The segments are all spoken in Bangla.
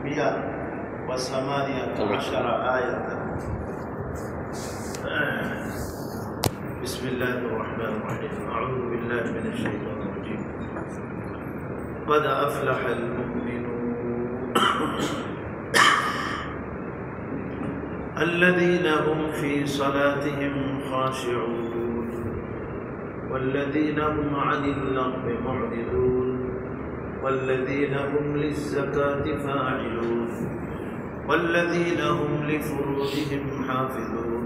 118 آية. بسم الله الرحمن الرحيم. أعوذ بالله من الشيطان الرجيم. قد أفلح المؤمنون الذين هم في صلاتهم خاشعون والذين هم عن اللغو معرضون والذين هم للزكاة فاعلون والذين هم لفروجهم حافظون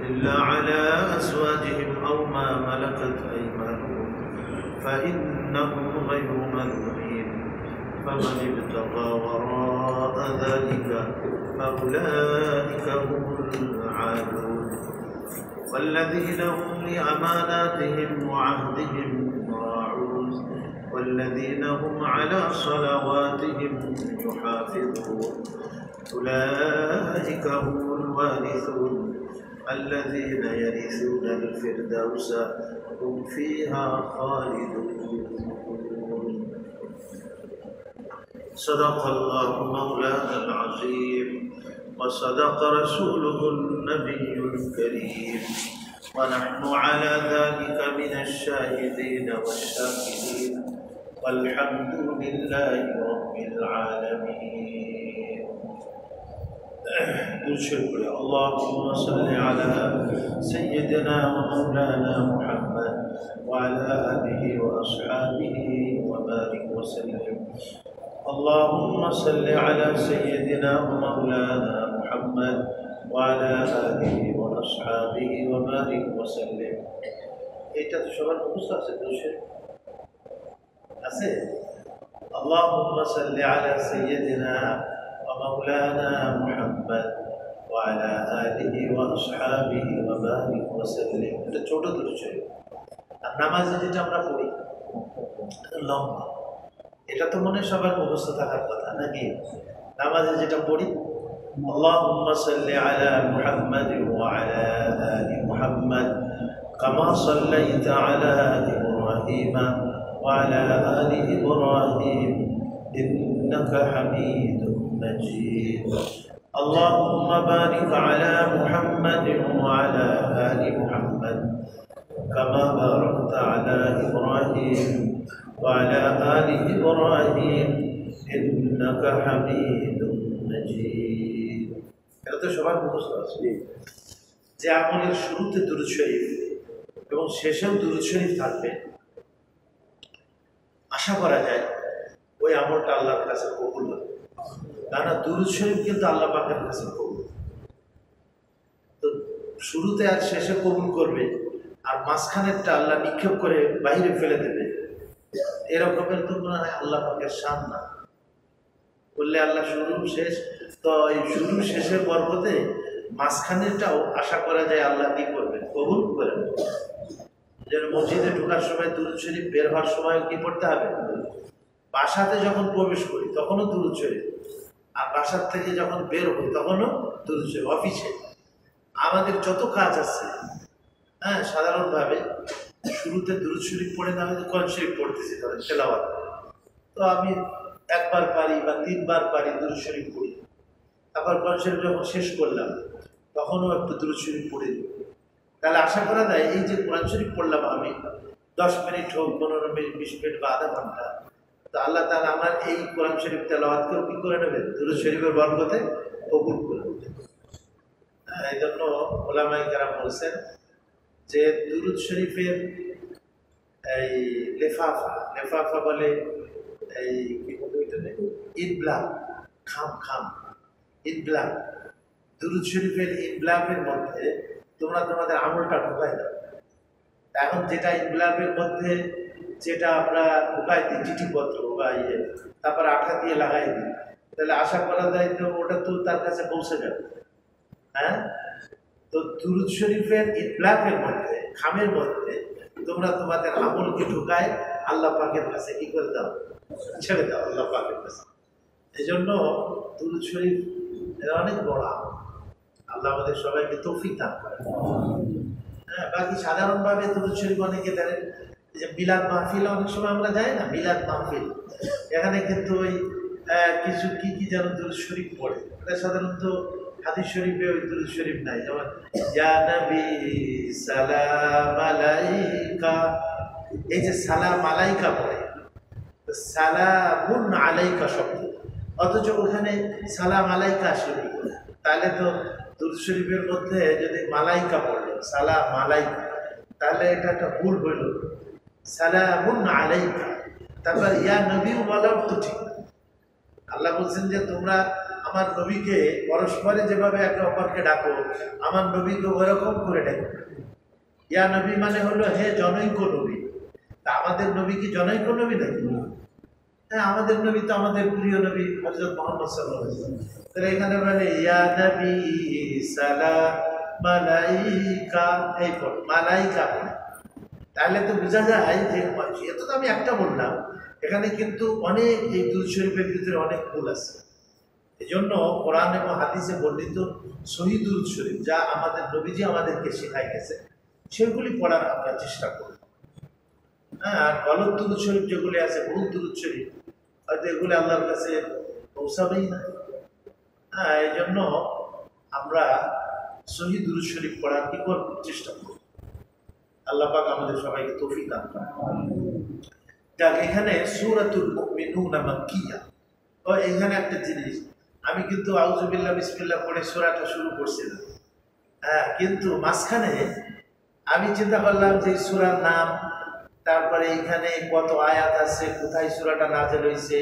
إلا على أزواجهم أو ما ملكت أيمانهم فإنهم غير ملومين فمن ابتغى وراء ذلك فأولئك هم العادون والذين هم لأماناتهم وعهدهم راعون والذين هم على صلواتهم يحافظون أولئك هم الوارثون الذين يرثون الفردوس هم فيها خالدون. صدق الله مولانا العظيم وصدق رسوله النبي الكريم ونحن على ذلك من الشاهدين والشاكرين والحمد لله رب العالمين. اللهم صل على سيدنا ومولانا محمد وعلى آله وأصحابه وبارك وسلم. اللهم صل على سيدنا ومولانا محمد وعلى آله وأصحابه وبارك وسلم. এটা তো সবার মুখস্থ আছে দোষে আছে। اللهم صل على سيدنا ومولانا محمد وعلى آله وأصحابه وبارك وسلم. এটা ছোট দোষে। আর নামাজে যেটা আমরা পড়ি লম্বা, এটা তো মনে সবার মুখস্থ থাকার কথা নাকি? নামাজে যেটা পড়ি اللهم صل على محمد وعلى آل محمد كما صليت على إبراهيم وعلى آل إبراهيم إنك حميد مجيد. اللهم بارك على محمد وعلى آل محمد كما باركت على إبراهيم وعلى آل إبراهيم إنك حميد مجيد. এটা তো সবার মুখস্থ আছে যে আমলের শুরুতে দুরূদ শরীফ এবং শেষেও দুরূদ শরীফ থাকবে, আশা করা যায় ওই আমলটা আল্লাহর কাছে কবুল হবে। কারণ দুরূদ শরীফ কিন্তু আল্লাহ পাকের কাছে কবুল, তো শুরুতে আর শেষে কবুল করবে আর মাঝখানেরটা আল্লাহ নিক্ষেপ করে বাইরে ফেলে দেবে, এরকমের তো মনে হয় আল্লাহ পাকের শান না। বললে আল্লাহ শুরু শেষ, তো এই শুরু শেষের বরকতে মাঝখানেরটাও আশা করা যায় আল্লাহ কি করবেন, কবুল করেন। যেন মসজিদে ঢোকার সময় দুরূদ শরীফ, বের হওয়ার সময় কি পড়তে হবে? বাসাতে যখন প্রবেশ করি তখনও দুরূদ শরীফ, আর বাসার থেকে যখন বের হই তখনও দুরূদ শরীফ। অফিসে আমাদের যত কাজ আছে, হ্যাঁ, সাধারণভাবে শুরুতে দুরূদ শরীফ পড়ে না, আমি কোরআন শরীফ পড়তেছি তাহলে তেলাওয়াত, তো আমি একবার পারি বা তিনবার পারি দুরূদ শরীফ পড়ি। আবার কোরআন শরীফ যখন শেষ করলাম তখনও একটু দুরূদ শরীফ পড়ে দিই। তাহলে আশা করা যায় এই যে কোরআন শরীফ পড়লাম আমি 10 মিনিট হোক, 15 মিনিট, 20 মিনিট বা আধা ঘন্টা, তো আল্লাহ তাআলা আমার এই কোরআন শরীফ তেলাওয়াতকেও কি করে নেবেন? দুরূদ শরীফের বরকতে কবুল করে নেবেন। এই জন্য ওলামায়ে কেরাম বলছেন যে দুরূদ শরীফের এই লেফাফা বলে, এই কি বলে এটা, ইনবলাগ, খাম ইনবলাগ, দুরূদ শরীফের ইনবলাগের মধ্যে তোমরা তোমাদের আমলটা ঢুকাই দাও। এখন যেটা ইনবলাগের মধ্যে যেটা আমরা ঢুকাই দিই চিঠিপত্র বা তারপর আঠা দিয়ে লাগাই দিই, তাহলে আশা করা যায় তো ওটা তো তার কাছে পৌঁছে যাবে। হ্যাঁ, তো দুরূদ শরীফের ইনবলাগের মধ্যে, খামের মধ্যে তোমরা তোমাদের আমলকে ঢুকায় আল্লাহ পাকের কাছে কি করে দাও? ছেড়ে দাও আল্লাহ পাকের কাছে। এই জন্য দুরূদ শরীফ এটা অনেক বড় আমল। আল্লাহ আমাদের সবাইকে তৌফিক দান করেন। হ্যাঁ, বাকি সাধারণভাবে দুরূদ শরীফ অনেকে জানেন যে মিলাদ মাহফিল, অনেক সময় আমরা যাই না মিলাদ মাহফিল, এখানে কিন্তু ওই কিছু কি কি যেন দুরূদ শরীফ পড়ে, এটা সাধারণত হাদিস শরীফে ওই দুরূদ শরীফ নাই। যেমন ইয়া নবী সালাম আলাইকা, এই যে সালাম আলাইকা পড়ে, সালামুন আলাইকা শব্দ, অথচ ওখানে সালাম আলাইকা আসলে তাহলে তো দুরূদ শরীফের মধ্যে যদি মালাইকা পড়লো সালাম আলাইকা, তাহলে এটা একটা ভুল হইল। সালামুন আলাইকা, তারপর ইয়া নবীও বলাও তো ঠিক। আল্লাহ বলছেন যে তোমরা আমার নবীকে পরস্পরে যেভাবে একে অপরকে ডাকো, আমার নবীকে ওরকম করে ডাকো। ইয়া নবী মানে হলো হে জনৈক নবী। তা আমাদের নবী কি জনৈক নবী নাকি? হ্যাঁ, আমাদের নবী তো আমাদের প্রিয় নবী হযরত মুহাম্মদ সাল্লাল্লাহু আলাইহি ওয়াসাল্লাম। তাহলে এখানে বলে ইয়া নবী সালাম মালাইকা, এই পড় মালাইকা পড়ে, তাহলে তো বোঝা যায় যে এত তো আমি একটা বললাম, এখানে কিন্তু অনেক এই দুরূদ শরীফের ভিতরে অনেক ভুল আছে। এই জন্য কোরআন এবং হাদিসে বর্ণিত সহিহ দুরূদ শরীফ যা আমাদের নবীজি আমাদেরকে শেখাই গেছে সেগুলি পড়ার আমরা চেষ্টা করি। হ্যাঁ, আর গলত দুরূদ শরীফ যেগুলি আছে, ভুল দুরূদ শরীফ, হয়তো এগুলি আল্লাহর কাছে পৌঁছাবেই না। হ্যাঁ, এই জন্য আমরা সহিহ দুরূদ শরীফ পড়ার কি করব চেষ্টা করব। আল্লাহ পাক আমাদের সবাইকে তৌফিক দান করুন। যাক, এখানে সূরাতুল মুমিনুন মাক্কিয়া, তো এখানে একটা জিনিস, আমি কিন্তু আউযুবিল্লাহ বিসমিল্লাহ পড়ে সূরাটা শুরু করছিলাম। হ্যাঁ, কিন্তু মাঝখানে আমি চিন্তা করলাম যে সূরার নাম, তারপরে এইখানে কত আয়াত আছে, কোথায় সূরাটা নাযিল হয়েছে,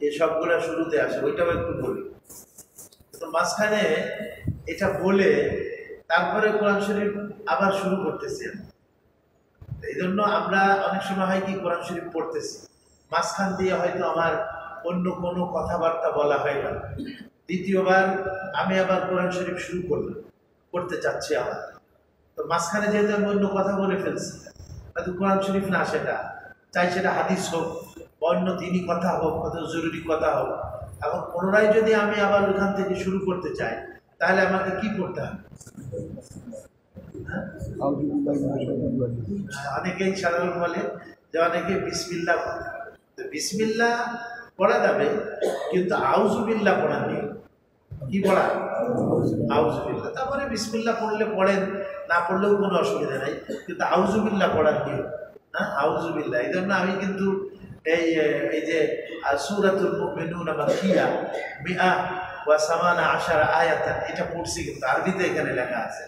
এই সবগুলো শুরুতে আসে, ওইটাও একটু বলি। তো মাঝখানে এটা বলে তারপরে কোরআন শরীফ আবার শুরু করতেছি। এই জন্য আমরা অনেক সময় হয় কি কোরআন শরীফ পড়তেছি, মাঝখান দিয়ে হয়তো আমার অন্য কোনো কথাবার্তা বলা হয় না, দ্বিতীয়বার আমি আবার কোরআন শরীফ শুরু করলাম, করতে চাচ্ছি আবার, তো মাঝখানে যেহেতু আমি অন্য কথা বলে ফেলছি, হয়তো কোরআন শরীফ না, সেটা চাই সেটা হাদিস হোক, অন্য দিনই কথা হোক, কত জরুরি কথা হোক, এখন পুনরায় যদি আমি আবার ওখান থেকে শুরু করতে চাই তাহলে আমাকে কি করতে হবে? অনেকেই সাধারণ বলে যে অনেকে বিসমিল্লাহ পড়ে, তো বিসমিল্লাহ পড়া যাবে, কিন্তু আউযুবিল্লাহ পড়া নেই। কি পড়া? আউযুবিল্লাহ। তারপরে বিসমিল্লাহ পড়লে পড়েন, না পড়লেও কোনো অসুবিধা নাই, কিন্তু আউযুবিল্লাহ পড়ার নিয়ম। হ্যাঁ, আউযুবিল্লাহ। এই জন্য আমি কিন্তু এই যে সূরাতুল মুমিনুন মাক্কিয়া মিআ ওয়া সামানা আশারা আয়াতান, এটা পড়ছি, কিন্তু আরবিতে এখানে লেখা আছে।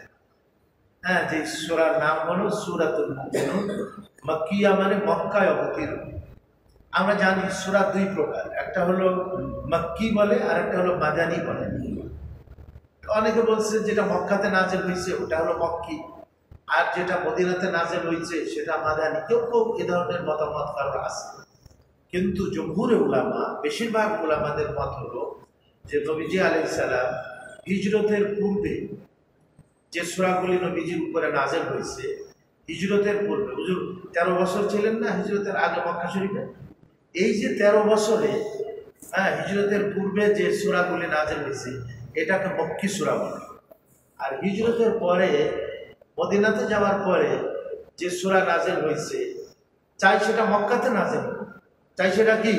হ্যাঁ, যে সূরার নাম হলো সূরাতুল মুমিনুন মাক্কিয়া, মানে মক্কায় অবতীর্ণ। আমরা জানি সূরা দুই প্রকার, একটা হলো মাক্কি বলে আর একটা হলো মাদানী বলে। অনেকে বলছে যেটা মক্কাতে নাযিল হয়েছে ওটা হলো মক্কি, আর যেটা মদিনাতে নাযিল হয়েছে সেটা মাদানী। কেউ কেউ এ ধরনের মতামত কারণ আছে, কিন্তু জমহুরে উলামা, বেশিরভাগ উলামাদের মত হলো যে নবীজি আলাইহিস সালাম হিজরতের পূর্বে যে সূরাগুলি নবীজির উপরে নাযিল হয়েছে, হিজরতের পূর্বে, হুজুর 13 বছর ছিলেন না হিজরতের আগে মক্কা শরীফে, এই যে 13 বছরে, হ্যাঁ, হিজরতের পূর্বে যে সূরাগুলি নাযিল হয়েছে এটাকে মক্কি সূরা বলে। আর হিজরতের পরে মদিনাতে যাওয়ার পরে যে সূরা নাযিল হয়েছে, চাই সেটা মক্কাতে নাযিল হোক, চাই সেটা কি,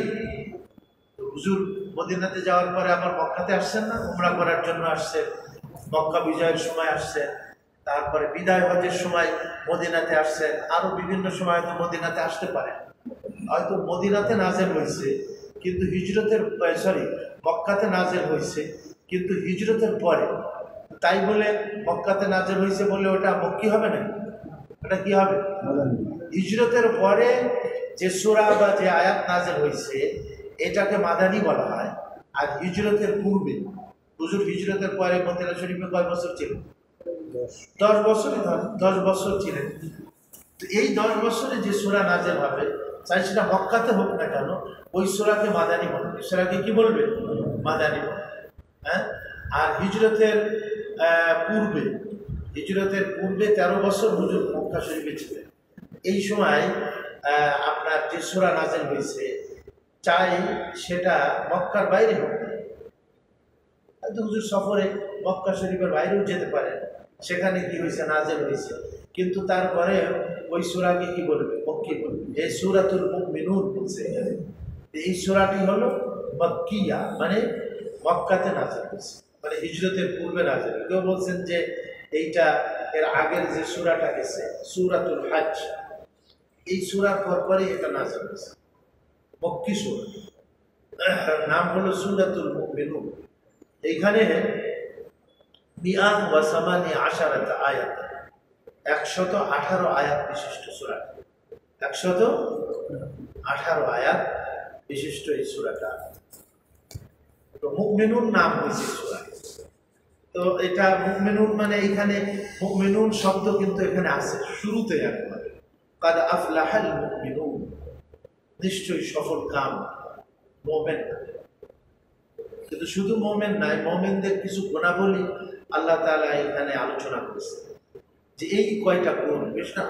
হুজুর মদিনাতে যাওয়ার পরে আবার মক্কাতে আসছেন না, উমরা করার জন্য আসছেন, মক্কা বিজয়ের সময় আসছেন, তারপরে বিদায় হজের সময় মদিনাতে আসছেন, আরো বিভিন্ন সময় তো মদিনাতে আসতে পারে। হয়তো মদিনাতে নাযিল হয়েছে কিন্তু হিজরতের, সরি, মক্কাতে নাযিল হয়েছে কিন্তু হিজরতের পরে, তাই বলে মক্কাতে নাযিল হয়েছে বলে ওটা মক্কি হবে না, ওটা কি হবে? হিজরতের পরে যে সূরা বা যে আয়াত নাযিল হয়েছে এটাকে মাদানী বলা হয়। আর হিজরতের পূর্বে, হুজুর হিজরতের পরে মদিনা শরীফে কয় বছর ছিলেন? 10 বছরই ধরেন, 10 বছর ছিলেন। তো এই 10 বছরে যে সূরা নাযিল হবে, চাই সেটা মক্কাতে হোক না কেন, ওই সূরাকে মাদানী বলবে। সূরাকে কি বলবে? মাদানী বলবে। হ্যাঁ, আর হিজরতের পূর্বে, হিজরতের পূর্বে 13 বছর হুজুর মক্কা শরীফে ছিলেন। এই সময় আপনার যে সূরা নাযিল হয়েছে, চাই সেটা মক্কার বাইরে হোক, হয়তো হুজুর সফরে মক্কা শরীফের বাইরেও যেতে পারে, সেখানে কি হয়েছে, নাযিল হয়েছে, কিন্তু তারপরে ওই সূরাকে কি বলবে? মক্কি বলবে। এই সূরাতুল মুমিনুন বলছে এখানে। এই সূরাটি হলো মক্কিয়া মানে মক্কাতে নাযিল হয়েছে, মানে হিজরতের পূর্বে নাযিল। কেউ বলছেন যে এইটা এর আগের যে সূরাটা গেছে সূরাতুল হজ, এই সূরার পরপরই এটা নাযিল হয়েছে, মক্কি সূরা, নাম হলো সূরাতুল মুমিনুন। এইখানে মিআত ওয়া সামানি আশারাত আয়াত, 118 আয়াত বিশিষ্ট সূরা, 118 আয়াত বিশিষ্ট এই সূরাটা। তো মুমিনুন নাম হয়েছে সূরা। তো এটা মুমিনুন মানে এখানে মুমিনুন শব্দ কিন্তু এখানে আছে শুরুতে একবারে, কাদ আফলাহাল মুমিনুন, নিশ্চয়ই সফল কাম মুমিন। কিন্তু শুধু মুমিন নয়, মুমিনদের কিছু গুণাবলী আল্লাহ তাআলা এখানে আলোচনা করেছেন, যে এই কয়টা গুণ, বেশ না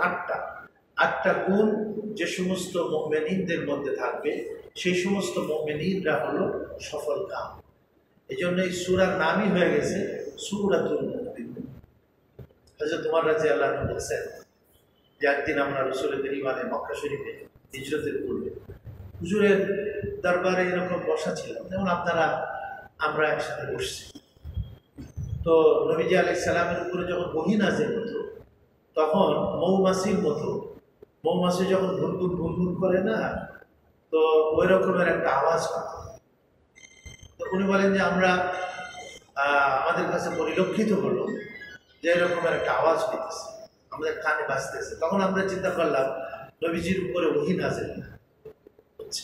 আটটা গুণ যে সমস্ত মুমিনদের মধ্যে থাকবে সেই সমস্ত মুমিনরা হলো সফল কাম। এই জন্য এই সূরার নামই হয়ে গেছে সূরাতুল মুমিনুন। হযরত ওমর রাদিয়াল্লাহু আনহু বলেছেন যে একদিন আমরা রাসূলের পরিবারে মক্কা শরীফে হিজরতের পূর্বে হুজুরের দরবারে এরকম বসা ছিলাম, যেমন আমরা একসাথে বসছি। তো নবীজি আলাইহিস সালামের উপরে যখন ওহী নাযিল হতো তখন মৌমাছি যখন ভুনভুন করে না, তো ওই রকমের একটা আওয়াজ হয়। তো উনি বলেন যে আমাদের কাছে পরিলক্ষিত হলো যে এরকমের একটা আওয়াজ হইতেছে, আমাদের কানে বাজতেছে। তখন আমরা চিন্তা করলাম নবীজির উপরে ওহী নাযিল হচ্ছে।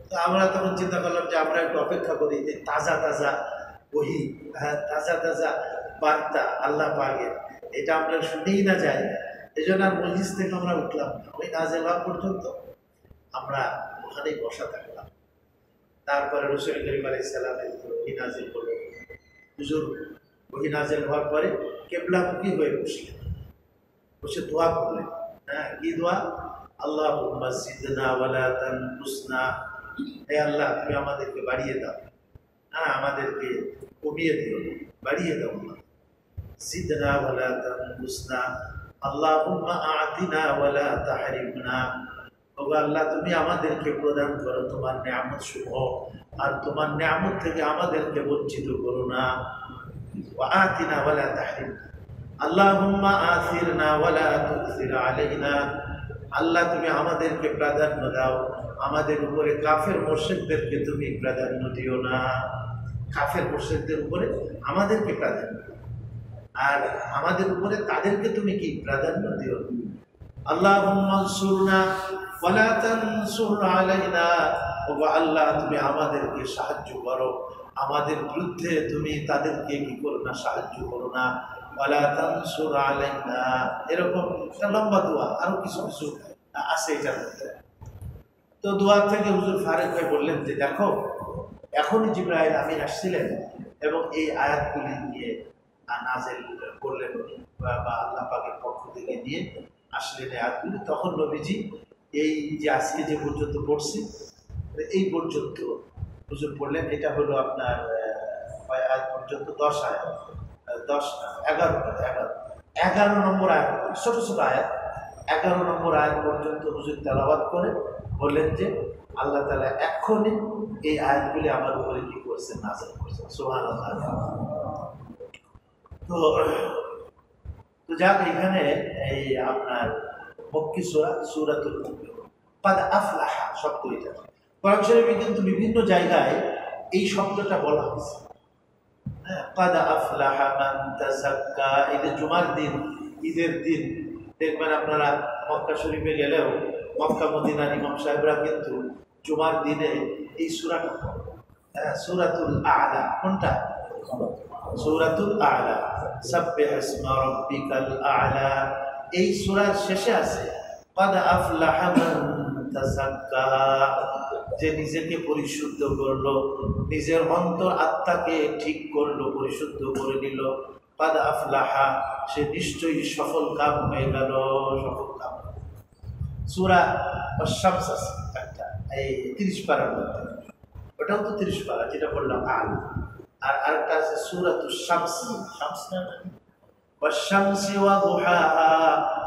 তো আমরা তখন চিন্তা করলাম যে আমরা একটু অপেক্ষা করি, যে তাজা ওহী, তাজা বার্তা আল্লাহ পাকের, এটা আমরা শুনেই না যাই। এই জন্য আর মজলিস থেকে আমরা উঠলাম না, ওই নাযিল হওয়া পর্যন্ত আমরা ওখানেই বসা থাকলাম। তারপরে রাসূল করিম আলাইহিস সালামের উপর ওহী নাযিল হলো। হুজুর ওহী নাযিল হওয়ার পরে কিবলামুখী হয়ে বসে দোয়া করলেন। কি দোয়া? আল্লাহুম্মা জিদনা ওয়ালা তানকুসনা, হে আল্লাহ তুমি আমাদেরকে বাড়িয়ে দাও, আমাদেরকে কমিয়ে দিও, বাড়িয়ে দাও। জিদনা ওয়ালা তানকুসনা, আল্লাহুম্মা আ'তিনা ওয়ালা তাহরিমনা, ওগো আল্লাহ তুমি আমাদেরকে প্রদান করো তোমার নিয়ামত সমূহ, আর তোমার নিয়ামত থেকে আমাদেরকে বঞ্চিত করো না। ওয়া আ'তিনা ওয়ালা তাহরিমনা, আল্লাহুম্মা আ'থিরনা ওয়ালা তু'থির আলাইনা, আল্লাহ তুমি আমাদেরকে প্রাধান্য দাও, আমাদের উপরে কাফের মুশরিকদেরকে তুমি প্রাধান্য দিও না। কাফের মুশরিকদের উপরে আমাদেরকে প্রাধান্য, আর আমাদের উপরে তাদেরকে তুমি কি প্রাধান্য দিও। আল্লাহুম্মা আনসুরনা ওয়ালা তানসুর আলাইনা, ওগো আল্লাহ তুমি আমাদেরকে সাহায্য করো, আমাদের বিরুদ্ধে তুমি তাদেরকে কি করো না, সাহায্য করো না। ওয়ালা তানসুর আলাইনা, এরকম একটা লম্বা দোয়া, আরো কিছু আছে এটার মধ্যে। তো দোয়া থেকে হুজুর ফারেক ভাই বললেন যে দেখো, এখনই জিবরাইল আমিন আসছিলেন এবং এই আয়াতগুলি নিয়ে নাযিল করলেন, বা আল্লাহ পাকের পক্ষ থেকে নিয়ে আসলেন আয়াতগুলি। তখন নবীজি এই যে আজকে যে পর্যন্ত পড়ছি এই পর্যন্ত হুজুর পড়লেন। এটা হলো আপনার আয়াত পর্যন্ত 10 আয়াত, 10 না 11 নম্বর আয়াত, ছোট আয়াত, 11 নম্বর আয়াত পর্যন্ত হুজুর তেলাওয়াত করে বললেন যে আল্লাহ তাআলা এখনই এই আয়াতগুলি আমার উপরে কি করছেন, নাযিল করছেন। সুবহানাল্লাহ। তো যাক, এখানে এই আপনার মক্কি সূরা সূরাতুল মুমিনুন, কাদ আফলাহা শব্দ, এটা কোরআন শরীফে কিন্তু বিভিন্ন জায়গায় এই শব্দটা বলা হয়েছে। কাদ আফলাহা মান তাযাক্কা, ঈদের জুমার দিন, ঈদের দিন দেখবেন আপনারা মক্কা শরীফে গেলেও মক্কা মদিনার ইমাম সাহেবরা কিন্তু জুমার দিনে এই সূরাটা পড়ে। সূরাতুল আ'লা, কোনটা? সূরাতুল আ'লা, সাব্বিহ ইসমা রাব্বিকাল আ'লা। এই সূরার শেষে আছে কাদ আফলাহা মান তাযাক্কা, যে নিজেকে পরিশুদ্ধ করলো, নিজের অন্তর আত্মাকে ঠিক করলো, পরিশুদ্ধ করে নিল। কাদ আফলাহা, সে নিশ্চয়ই সফল কাম হয়ে গেল, সফল কাম। সূরা আশ-শামস আছে একটা, এই 30 পারার মধ্যে, ওটাও তো 30 পারা যেটা বললাম আল। আর আরেকটা আছে সূরাতুশ শামস, শামস না, ওয়াশ-শামসি ওয়া দুহাহা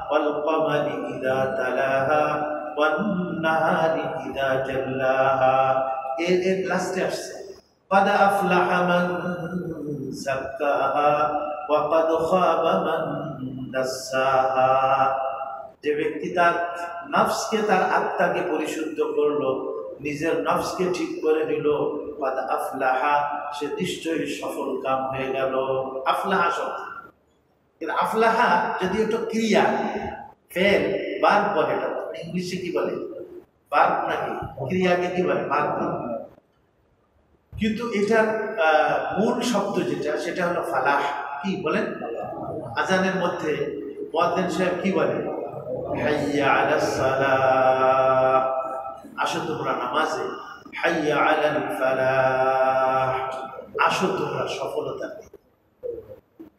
ওয়াল কমারি ইযা তালাহা ওয়ান নাহারি ইযা জাল্লাহা এর লাস্টে আসছে قد أفلح من زكاها وقد خاب من دساها। যে ব্যক্তি তার নফসকে, তার আত্মাকে পরিশুদ্ধ করলো, নিজের নফসকে ঠিক করে নিল, قد أفلح, সে নিশ্চয়ই সফল কাম হয়ে গেল। আফলাহা শব্দ, কিন্তু আফলাহা যদি একটা ক্রিয়া, ফেল, ভার্ব বলে, এটা ইংলিশে কি বলে, ভার্ব নাকি ক্রিয়াকে কি বলে, ভার্ব। কিন্তু এটার মূল শব্দ যেটা, সেটা হলো ফালাহ। কি বলেন? আজানের মধ্যে মুয়াজ্জিন সাহেব কি বলে? হাইয়া আলাস সালাহ, আসো তোমরা নামাজে, হাইয়া আলাল ফালাহ, আসো তোমরা সফলতা।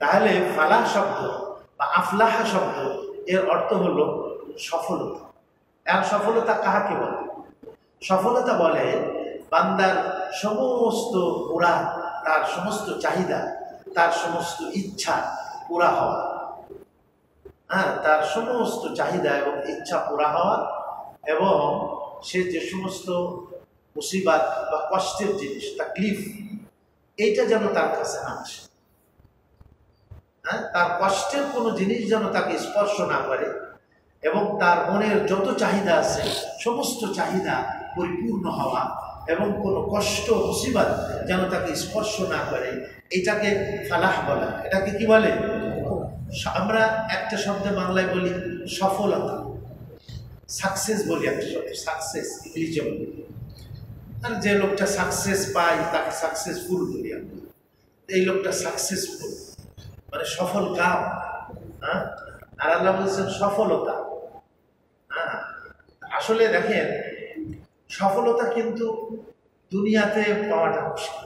তাহলে ফালাহ শব্দ বা আফলাহা শব্দ এর অর্থ হলো সফলতা। আর সফলতা কাহাকে বলে? সফলতা বলে বান্দার সমস্ত মুরাদ, তার সমস্ত চাহিদা, তার সমস্ত ইচ্ছা পুরা হওয়া। হ্যাঁ, তার সমস্ত চাহিদা এবং ইচ্ছা পুরা হওয়া, এবং সে যে সমস্ত মুসিবত বা কষ্টের জিনিস, তাকলিফ, এইটা যেন তার কাছে না আসে। হ্যাঁ, তার কষ্টের কোনো জিনিস যেন তাকে স্পর্শ না করে, এবং তার মনের যত চাহিদা আছে সমস্ত চাহিদা পরিপূর্ণ হওয়া, এবং কোনো কষ্ট মুসিবত যেন তাকে স্পর্শ না করে, এটাকে ফালাহ বলে। এটাকে কি বলে? আমরা একটা শব্দে বাংলায় বলি সফলতা, সাকসেস বলি, একটা শব্দ সাকসেস ইংলিশে বলি। আর যে লোকটা সাকসেস পায় তাকে সাকসেসফুল বলি আমরা। এই লোকটা সাকসেসফুল মানে সফল কাম। হ্যাঁ, আর আল্লাহ বলছেন সফলতা। হ্যাঁ, আসলে দেখেন, সফলতা কিন্তু দুনিয়াতে পাওয়াটা মুশকিল।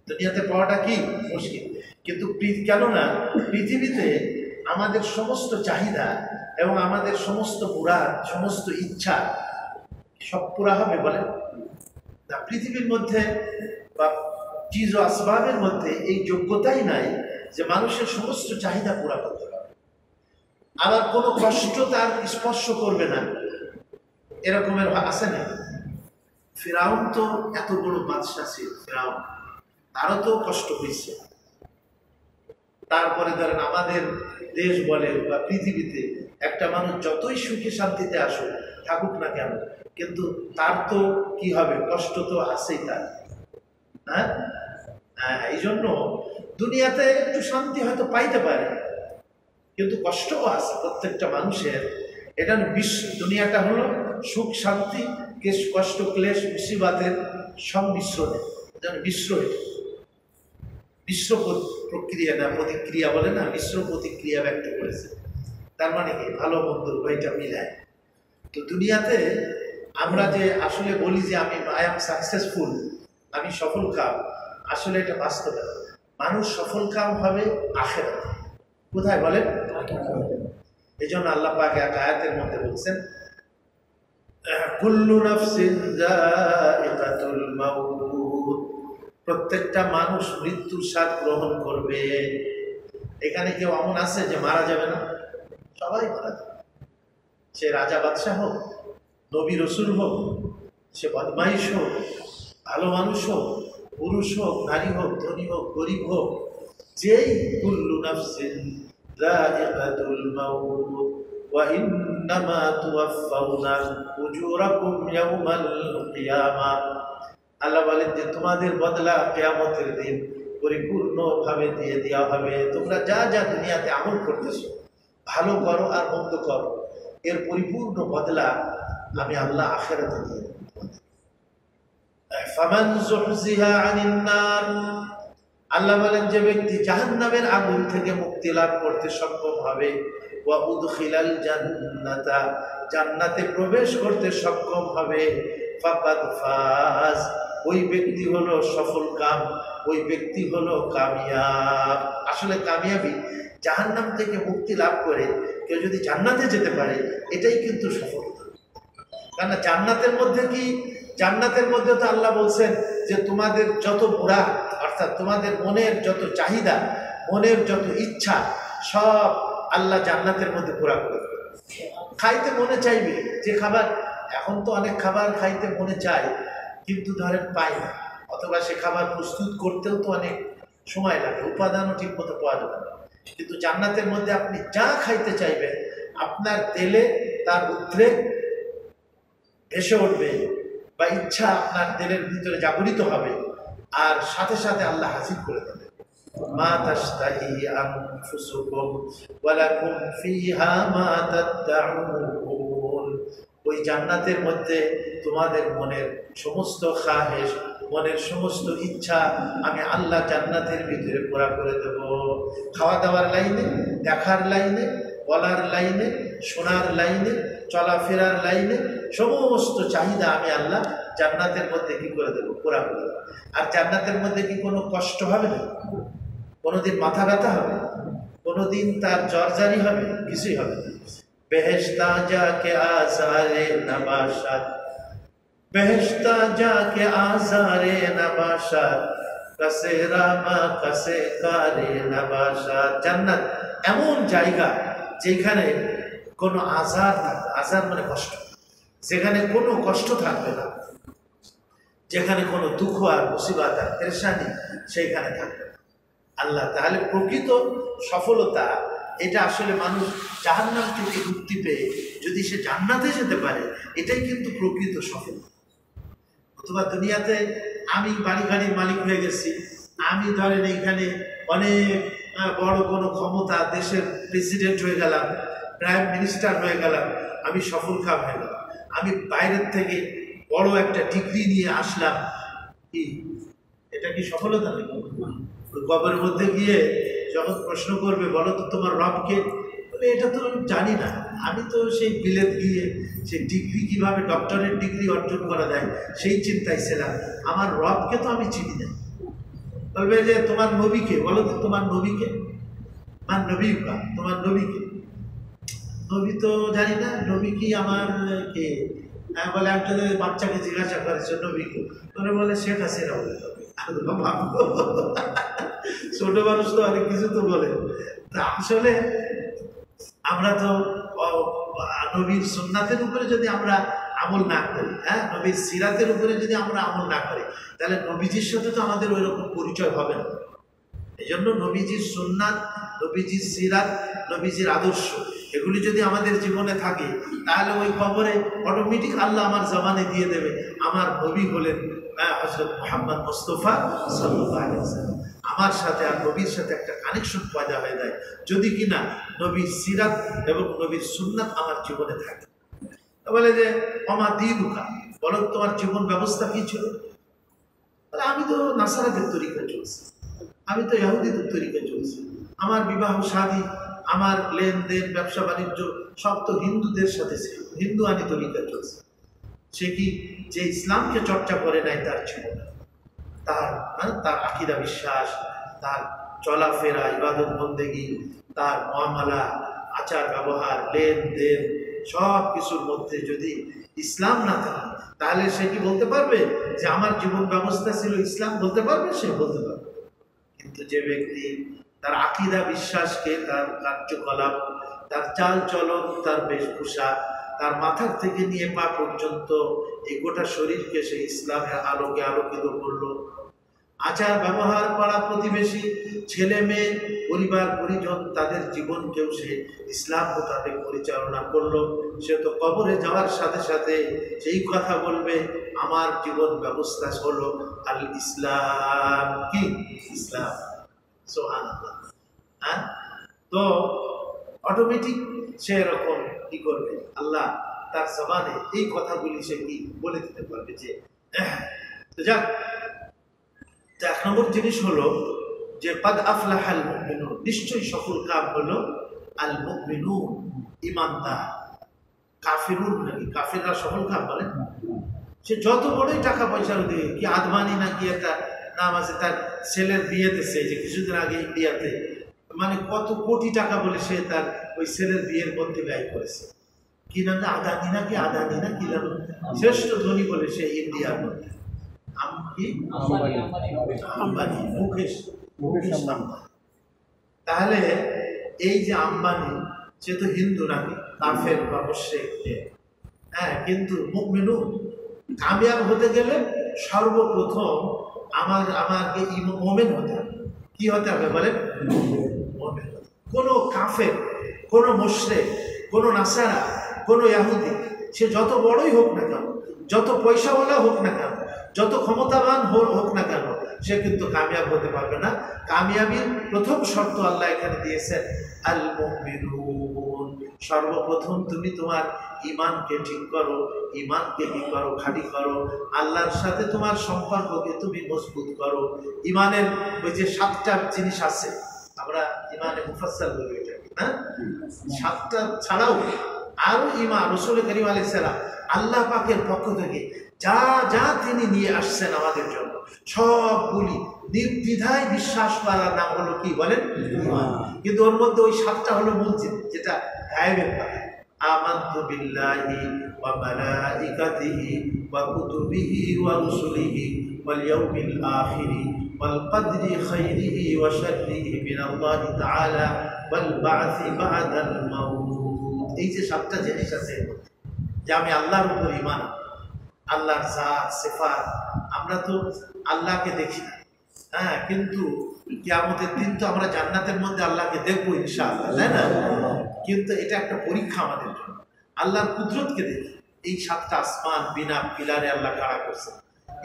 দুনিয়াতে পাওয়াটা কি মুশকিল, কিন্তু কেননা পৃথিবীতে আমাদের সমস্ত চাহিদা এবং আমাদের সমস্ত মুরাদ, সমস্ত ইচ্ছা সব পুরা হবে বলেন না। পৃথিবীর মধ্যে বা চিজ ও আসবাবের মধ্যে এই যোগ্যতাই নাই যে মানুষের সমস্ত চাহিদা পুরা করতে পারবে। আবার কোনো কষ্ট তার স্পর্শ করবে না, এরকমের আছে না। ফিরাউন তো এত বড় বাদশা ছিল, ফিরাউন, তারও তো কষ্ট হয়েছে। তারপরে ধরেন আমাদের দেশ বলে বা পৃথিবীতে একটা মানুষ যতই সুখে শান্তিতে আসুক থাকুক না কেন, কিন্তু তার তো কি হবে, কষ্ট তো আছেই তার। হ্যাঁ, এই জন্য দুনিয়াতে একটু শান্তি হয়তো পাইতে পারে, কিন্তু কষ্টও আছে প্রত্যেকটা মানুষের। এটা দুনিয়াটা হলো সুখ শান্তি, কষ্ট ক্লেশ মুসিবাতের সংমিশ্রণে, যেন মিশ্র, মিশ্র প্রক্রিয়া না প্রতিক্রিয়া বলে না, মিশ্র প্রতিক্রিয়া ব্যক্ত করেছে। তার মানে কি, ভালো মন্দ উভয়টা মিলায়। তো দুনিয়াতে আমরা যে আসলে বলি যে আমি আই এম সাকসেসফুল, আমি সফল কাম, আসলে এটা বাস্তবে মানুষ সফল কাম হবে আখিরাতে। কোথায় বলেন? এই জন্য আল্লাহ পাক এক আয়াতের মধ্যে বলছেন, কুল্লু নাফসিন যায়িকাতুল মাউত, প্রত্যেকটা মানুষ মৃত্যুর স্বাদ গ্রহণ করবে। এখানে কেউ এমন আছে যে মারা যাবে না? সবাই মারা যাবে। সে রাজা বাদশাহ হোক, নবী রসুল হোক, সে বদমাইশ হোক, ভালো মানুষ হোক, পুরুষ হোক, নারী হোক, ধনী হোক, গরিব হোক, যেই কুল্লু নাফসিন যায়িকাতুল মাউত ওয়া ইন্নামা তুওয়াফাউনা উজুরাকুম ইয়াওমাল কিয়ামাহ। আল্লাহ বলেন যে তোমাদের বদলা কিয়ামতের দিন পরিপূর্ণভাবে দিয়ে দেওয়া হবে। তোমরা যা যা দুনিয়াতে আমল করতেছো, ভালো করো আর মন্দ করো, এর পরিপূর্ণ বদলা আমি আল্লাহ আখিরাতে দিয়ে দেব। ফামান যুহজিহা আনিন নার, আল্লাহ বলেন যে ব্যক্তি জাহান্নামের আগুন থেকে মুক্তি লাভ করতে সক্ষম হবে, ওয়া উদখিলাল জান্নাতা, জান্নাতে প্রবেশ করতে সক্ষম হবে, ফাকাদ ফাজ, ওই ব্যক্তি হলো সফল কাম, ওই ব্যক্তি হলো কামিয়াব। আসলে কামিয়াবি জাহান্নাম থেকে মুক্তি লাভ করে কেউ যদি জান্নাতে যেতে পারে, এটাই কিন্তু সফলতা। কারণ জান্নাতের মধ্যে কি, জান্নাতের মধ্যে তো আল্লাহ বলছেন যে তোমাদের যত মুরাদ, অর্থাৎ তোমাদের মনের যত চাহিদা, মনের যত ইচ্ছা, সব আল্লাহ জান্নাতের মধ্যে পুরা করে দেবে। খাইতে মনে চাইবে যে খাবার, এখন তো অনেক খাবার খাইতে মনে চায়, কিন্তু ধরেন পায় না, অথবা সে খাবার প্রস্তুত করতেও তো অনেক সময় লাগে, উপাদানও ঠিক মতো পাওয়া যাবে না। কিন্তু জান্নাতের মধ্যে আপনি যা খাইতে চাইবেন আপনার তেলে তার উদ্রে ভেসে উঠবে, বা ইচ্ছা আপনার তেলের ভিতরে জাগরিত হবে, আর সাথে সাথে আল্লাহ হাজির করে দেবে। মা তাশতাহি আনফুসুকুম ওয়া লাকুম ফিহা মা তাদউন। ওই জান্নাতের মধ্যে তোমাদের মনের সমস্ত খাহেশ, মনের সমস্ত ইচ্ছা আমি আল্লাহ জান্নাতের ভিতরে পুরা করে দেব। খাওয়া দাওয়ার লাইনে, দেখার লাইনে, বলার লাইনে, শোনার লাইনে, চলাফেরার লাইনে সমস্ত চাহিদা আমি আল্লাহ জান্নাতের মধ্যে কি করে দেবো? পুরা করে দেবো। আর জান্নাতের মধ্যে কি কোনো কষ্ট হবে না? কোনোদিন মাথা ব্যথা হবে? কোনোদিন তার জ্বরজারি হবে? কিছুই হবে না। বেহেশতা যাকে আজারে নবাসাত, বেহেশতা যাকে আজারে নবাসাত, কাসে রামা কাসে কারে নবাসাত। জান্নাত এমন জায়গা যেখানে কোনো আজার থাকবে, আজার মানে কষ্ট, যেখানে কোনো কষ্ট থাকবে না, যেখানে কোনো দুঃখ আর মুসিবত আর পেরেশানি সেইখানে থাকবে না। আল্লাহ তাহলে প্রকৃত সফলতা এটা আসলে মানুষ জাহান্নাম থেকে মুক্তি পেয়ে যদি সে জান্নাতে যেতে পারে, এটাই কিন্তু প্রকৃত সফলতা। অথবা দুনিয়াতে আমি বাড়ি গাড়ির মালিক হয়ে গেছি, আমি ধরেন এইখানে অনেক বড় কোনো ক্ষমতা, দেশের প্রেসিডেন্ট হয়ে গেলাম, প্রাইম মিনিস্টার হয়ে গেলাম, আমি সফল কাম হয়ে গেলাম, আমি বাইরের থেকে বড় একটা ডিগ্রি নিয়ে আসলাম, কি এটা কি সফলতা নেই? কবরের মধ্যে গিয়ে যখন প্রশ্ন করবে বলো তো তোমার রবকে, বলে এটা তো আমি জানি না, আমি তো সেই বিলেত গিয়ে সেই ডিগ্রি কীভাবে ডক্টরেট ডিগ্রি অর্জন করা যায় সেই চিন্তায় ছিলাম, আমার রবকে তো আমি চিনি না। বলবে যে তোমার নবীকে, বলো তো তোমার নবীকে, আমার নবীকা, তোমার নবীকে, নবী তো জানি না, নবী কি আমার কে? বলে একজনের বাচ্চাকে জিজ্ঞাসা করেছে নবীকে, তোরা বলে শেখ হাসিনা বলে তবে। ছোট মানুষ তো অনেক কিছু তো বলে। আসলে আমরা তো নবীর সুন্নাতের উপরে যদি আমরা আমল না করি, হ্যাঁ, নবীর সিরাতের উপরে যদি আমরা আমল না করি, তাহলে নবীজির সাথে তো আমাদের ওই রকম পরিচয় হবে না। এই জন্য নবীজির সুন্নাত, নবীজির সিরাত, নবীজির আদর্শ এগুলি যদি আমাদের জীবনে থাকে, তাহলে ওই কবরে অটোমেটিক আল্লাহ আমার জবানে দিয়ে দেবে আমার নবী হলেন হযরত মুহাম্মদ মুস্তাফা সাল্লাল্লাহু আলাইহি ওয়াসাল্লাম। আমার সাথে আর নবীর সাথে একটা কানেকশন পয়দা হয়ে যায় যদি কিনা নবীর সিরাত এবং নবীর সুন্নাত আমার জীবনে থাকে। বলে যে আমা দীনুকা, বলো তোমার জীবন ব্যবস্থা কি ছিল? বলে আমি তো নাসারাদের তরিকা চলছি, আমি তো ইহুদিদের তরিকা চলছি, আমার বিবাহ শাদী, আমার লেনদেন, ব্যবসা বাণিজ্য সব তো হিন্দুদের সাথে ছিল, হিন্দু আনি তরিকা চলছে। সে কি যে ইসলামকে চর্চা করে নাই তার জীবন, তার আকীদা বিশ্বাস, তার চলাফেরা, ইবাদত বন্দেগী, তার মুআমালা, আচার ব্যবহার, লেনদেন সব কিছুর মধ্যে যদি ইসলাম না থাকে, তাহলে সে কি বলতে পারবে যে আমার জীবন ব্যবস্থা ছিল ইসলাম? বলতে পারবে? সে বলতে পারবে। কিন্তু যে ব্যক্তি তার আকীদা বিশ্বাসকে, তার কার্যকলাপ, তার চাল চলন, তার বেশভূষা, তার মাথার থেকে নিয়ে পা পর্যন্ত এই গোটা শরীরকে সে ইসলামের আলোকে আলোকিত করলো, আচার ব্যবহার, পাড়া প্রতিবেশী, ছেলে মেয়ে, পরিবার পরিজন, তাদের জীবনকেও সে ইসলাম মোতাবেক পরিচালনা করলো, সে তো কবরে যাওয়ার সাথে সাথে সেই কথা বলবে আমার জীবন ব্যবস্থা হলো আল ইসলাম। কি ইসলাম? সুবহানাল্লাহ। হ্যাঁ, তো অটোমেটিক সে এরকম কি করবে, আল্লাহ তার জবানে এই কথাগুলি সে কি বলে দিতে পারবে যে যাক। এক নম্বর জিনিস হলো যে কাদ আফলাহাল মুমিনুন, নিশ্চয়ই সফল কাম হলো আল মুমিনুন, ঈমানদার। কাফিরুন নাকি, কাফিররা সফল কাম বলে? সে যত বড়ই টাকা পয়সার দিয়ে, কি আদমানি নাকি একটা নাম আছে, তার ছেলের বিয়ে দিচ্ছে যে কিছুদিন আগে ইন্ডিয়াতে, মানে কত কোটি টাকা বলে সে তার ওই ছেলের বিয়ের মধ্যে ব্যয় করেছে। কি নাম, আদানি নাকি, আদানি না কি নাম, শ্রেষ্ঠ ধনী বলে সে ইন্ডিয়ার মধ্যে। আম্বানি, মুকেশ আম্বানি। তাহলে এই যে আম্বানি, সে তো হিন্দু নাকি, কাফের বা মুশরিক, হ্যাঁ, কিন্তু মুমিনুন। কামিয়াব হতে গেলে সর্বপ্রথম আমাকে মোমেন হতে হবে। কি হতে হবে বলেন? মোমেন। কোনো কাফের, কোনো মুশরিক, কোনো নাসারা, কোনো ইহুদি, সে যত বড়ই হোক না কেন, যত পয়সাওয়ালা হোক না কেন, যত ক্ষমতাবান হোক না কেন, সে কিন্তু কামিয়াব হতে পারবে না। কামিয়াবির প্রথম শর্ত আল্লাহ এখানে দিয়েছেন, আল মুমিনুন। সর্বপ্রথম তুমি তোমার ইমানকে ঠিক করো, ইমানকে কি করো? খাঁটি করো। আল্লাহর সাথে তোমার সম্পর্ককে তুমি মজবুত করো। ইমানের ওই যে 7টা জিনিস আছে, আমরা ইমানে মুফাসসাল বলি এটাকে, না? 7টা ছাড়াও আরো ইমান রাসূল করিম আলাইহিস সালাম আল্লাহ পাকের পক্ষ থেকে যা যা তিনি নিয়ে আসছেন আমাদের জন্য, সবগুলি নির্দ্বিধায় বিশ্বাস করার নাম হলো কি বলেন? ঈমান। কিন্তু ওর মধ্যে ওই 7টা হলো মূল জিনিস, যেটা গায়েবের কথা। আমানতু বিল্লাহি ওয়া মালাইকাতিহি ওয়া কুতুবিহি ওয়া রুসুলিহি ওয়াল ইয়াউমিল আখিরি ওয়াল কদরি খাইরিহি ওয়া শাররিহি মিনাল্লাহি তাআলা ওয়াল বা'সি বা'দাল মাউত। এই যে 7টা জিনিস আছে, যে আমি আল্লাহর উপর ঈমান, আল্লাহর জাত সিফাত। আমরা তো আল্লাহকে দেখি না, হ্যাঁ, কিন্তু কিয়ামতের দিন তো আমরা জান্নাতের মধ্যে আল্লাহকে দেখবো ইনশাআল্লাহ, তাই না? কিন্তু এটা একটা পরীক্ষা আমাদের জন্য। আল্লাহর কুদরতকে দেখি, এই 7টা আসমান বিনা পিলারে আল্লাহ খাড়া করছে,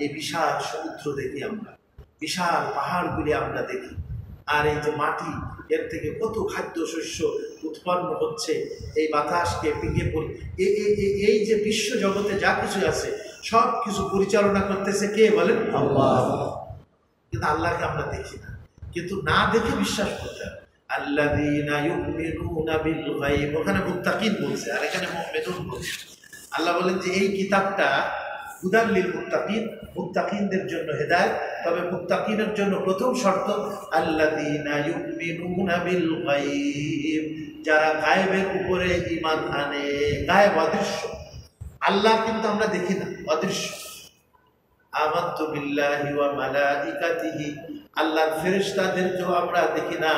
এই বিশাল সমুদ্র দেখি আমরা, বিশাল পাহাড়গুলি আমরা দেখি, আর এই যে মাটি, এর থেকে কত খাদ্য শস্য উৎপন্ন হচ্ছে, এই বাতাসকে পিঁগে পড়ি, এই যে বিশ্ব জগতে যা কিছু আছে সব কিছু পরিচালনা করতেছে কে বলেন? আল্লাহ। কিন্তু আল্লাহকে আমরা দেখি না, কিন্তু না দেখে বিশ্বাস করতে হবে। আল্লাযীনা ইউমিনুনা বিল গায়ব, ওখানে মুত্তাকিন বলছে, আর এখানে মুমিনুন বলছে। আল্লাহ বলেন যে এই কিতাবটা হুদাল লিল মুত্তাকিন, মুত্তাকিনদের জন্য হেদায়েত। তবে মুত্তাকিনের জন্য প্রথম শর্ত আল্লাযীনা ইউমিনুনা বিল গায়ব, যারা গায়েবের উপরে ঈমান আনে। গায়েব অদৃশ্য, আল্লাহ কিন্তু আমরা দেখি না, অদৃশ্য। আমানতু বিল্লাহি ওয়া মালাইকাতিহি, আল্লাহর ফেরেশতাদেরকেও আমরা দেখি না,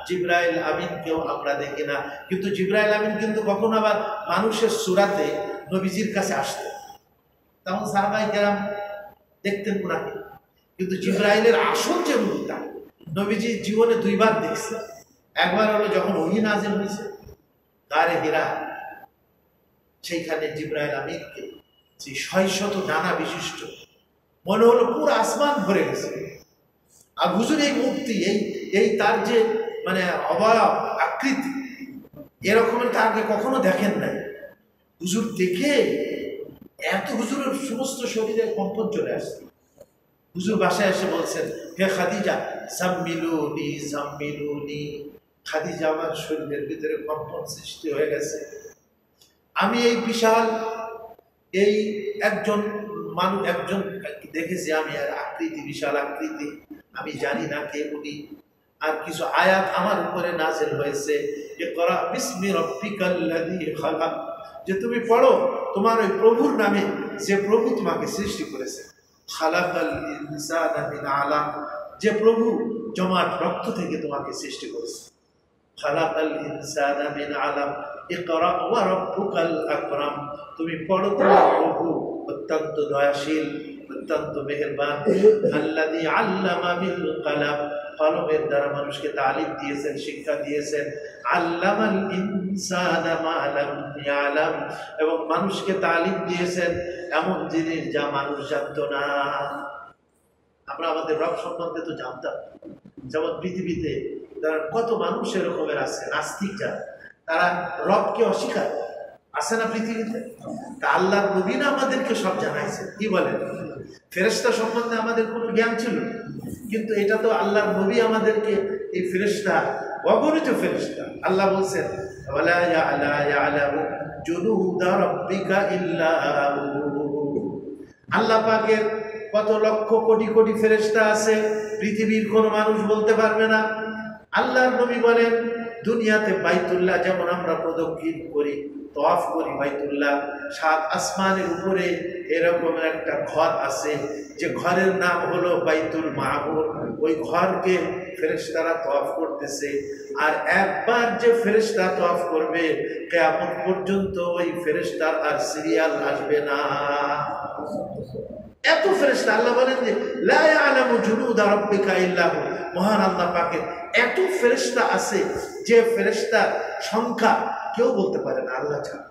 জিবরাইল আমিনকেও আমরা দেখি না। কিন্তু জিবরাইল আমিন কিন্তু কখনো আবার মানুষের সূরাতে নবীজির কাছে আসতেন, তখন সাহাবায়ে কেরাম দেখতেন ওনাকে। কিন্তু জিবরাইলের আসল যে রূপটা নবীজি জীবনে 2বার দেখছে। একবার হলো যখন ওহী নাযিল হয়েছে গারে হিরা, সেইখানে জিবরাইল আমিনকে সেই 600 ডানা বিশিষ্ট, মনে হলো পুরো আসমান ভরে গেছে। আর হুজুর এই মূর্তি, এই তার যে মানে অবয়ব আকৃতি, এরকমের তার আগে কখনো দেখেন নাই। হুজুর দেখে এত হুজুরের সমস্ত শরীরে কম্পন চলে আসছে। হুজুর বাসায় এসে বলছেন, হে খাদিজা সাম্মিলুনি সাম্মিলুনি, খাদিজা আমার শরীরের ভিতরে কম্পন সৃষ্টি হয়ে গেছে। আমি এই বিশাল এই একজন মানুষ, একজন দেখেছি আমি, আর আকৃতি বিশাল আকৃতি, আমি জানি না কে উনি। আর কিছু আয়াত আমার উপরে নাযিল হয়েছে, ইকরা বিসমি রাব্বিকাল্লাযী খালাক, যে তুমি পড়ো তোমার ওই প্রভুর নামে, যে প্রভু তোমাকে সৃষ্টি করেছে। খালাকাল ইনসানা মিন আলাক, যে প্রভু জমাট রক্ত থেকে তোমাকে সৃষ্টি করেছে। খালাকাল ইনসানা মিন আলাক ইকরা ওয়া রাব্বুকাল আকরাম, তুমি পড়ো তোমার প্রভু অত্যন্ত দয়াশীল, অত্যন্ত মেহেরবান। আল্লাযী আল্লামা বিল কলম, কলমের দ্বারা মানুষকে তালিম দিয়েছেন, শিক্ষা দিয়েছেন। আল্লামাল ইনসানা মা লাম ইয়ালাম, এবং মানুষকে তালিম দিয়েছেন এমন জিনিস যা মানুষ জানতো না। আমরা আমাদের রব সম্বন্ধে তো জানতাম, যেমন পৃথিবীতে কত মানুষ এরকমের আছে নাস্তিক, যারা তারা রবকে অস্বীকার আছে না পৃথিবীতে। তা আল্লাহর নবী না আমাদেরকে সব জানাইছে। কি বলেন? ফেরেশতা সম্বন্ধে আমাদের কোনো জ্ঞান ছিল, কিন্তু এটা তো আল্লাহর নবী আমাদেরকে, এই ফেরেশতা অগণিত ফেরেশতা, আল্লাহ বলছেন ওয়ালা ইয়ালামু জুনুদা রাব্বিকা ইল্লা হু, আল্লাহ পাকের কত লক্ষ কোটি কোটি ফেরেশতা আছে, পৃথিবীর কোনো মানুষ বলতে পারবে না। আল্লাহর নবী বলেন, দুনিয়াতে বাইতুল্লাহ যেমন আমরা প্রদক্ষিণ করি, তওয়াফ করি বাইতুল্লাহ, 7 আসমানের উপরে এরকম একটা ঘর আছে, যে ঘরের নাম হলো বাইতুল মামুর। ওই ঘরকে ফেরেশতারা তওয়াফ করতেছে, আর একবার যে ফেরেশতা তওয়াফ করবে কিয়ামত পর্যন্ত ওই ফেরেশতার আর সিরিয়াল আসবে না। এত ফেরেশতা। আল্লাহ বলেন যে লা ইয়ালামু জুনুদা রাব্বিকা ইল্লা হু, মহান আল্লাহ পাকের এত ফেরেশতা আছে যে ফেরেশতার সংখ্যা কেউ বলতে পারে না আল্লাহ ছাড়া।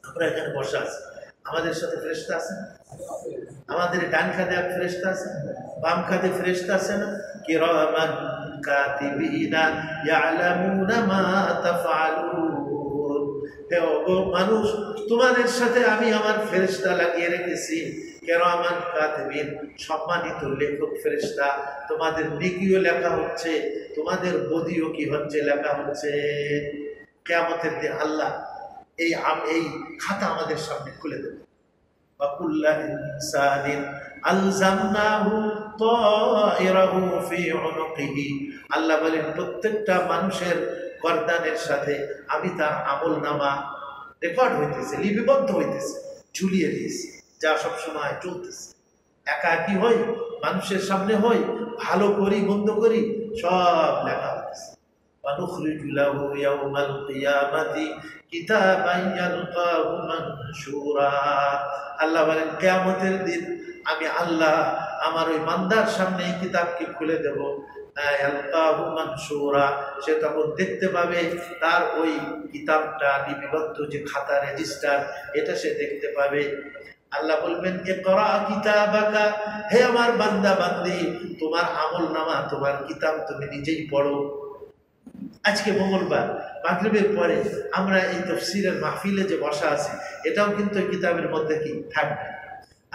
আমরা এখানে বসে আছি, আমাদের সাথে ফেরেশতা আছে না? আমাদের ডান কাঁধে এক ফেরেশতা আছে, বাম কাঁধে ফেরেশতা আছে না? কিরামান কাতিবিনা ইয়ালামুনা মা তাফআলুন। হে ওগো মানুষ, তোমাদের সাথে আমি আমার ফেরেশতা লাগিয়ে রেখেছি, কিরামান কাতিবিন, সম্মানিত লেখক ফেরেশতা। তোমাদের নেকিও লেখা হচ্ছে, তোমাদের বদিও কি হচ্ছে, লেখা হচ্ছে। কিয়ামতের দিন আল্লাহ এই খাতা আমাদের সামনে খুলে দেবে। وَكُلَّ إِنسَانٍ أَلْزَمْنَاهُ طَائِرَهُ فِي عُنُقِهِ। আল্লাহ বলেন প্রত্যেকটা মানুষের গর্দানের সাথে আমি তার আমলনামা রেকর্ড হইতেছে, লিপিবদ্ধ হইতেছে, ঝুলিয়ে দিয়েছি, যা সবসময় চলতেছে। একাকি হই, মানুষের সামনে হই, ভালো করি মন্দ করি, সব লেখা হইতেছে। وَنُخْرِجُ لَهُ يَوْمَ الْقِيَامَةِ كِتَابًا يَلْقَاهُ مَنشُورًا। আল্লাহ বলেন কিয়ামতের দিন আমি আল্লাহ আমার ওই বান্দার সামনে এই কিতাবকে খুলে দেব। ইয়ালকাহু মানশুরা, সে তখন দেখতে পাবে তার ওই কিতাবটা লিপিবদ্ধ যে খাতা রেজিস্টার, এটা সে দেখতে পাবে। আল্লাহ বলবেন ইকরা কিতাবাকা, হে আমার বান্দা বান্দি, তোমার আমলনামা, তোমার কিতাব তুমি নিজেই পড়ো। আজকে মঙ্গলবার মাগরিবের পরে আমরা এই তাফসীরের মাহফিলে যে বসা আছি, এটাও কিন্তু এই কিতাবের মধ্যে কি থাকবে।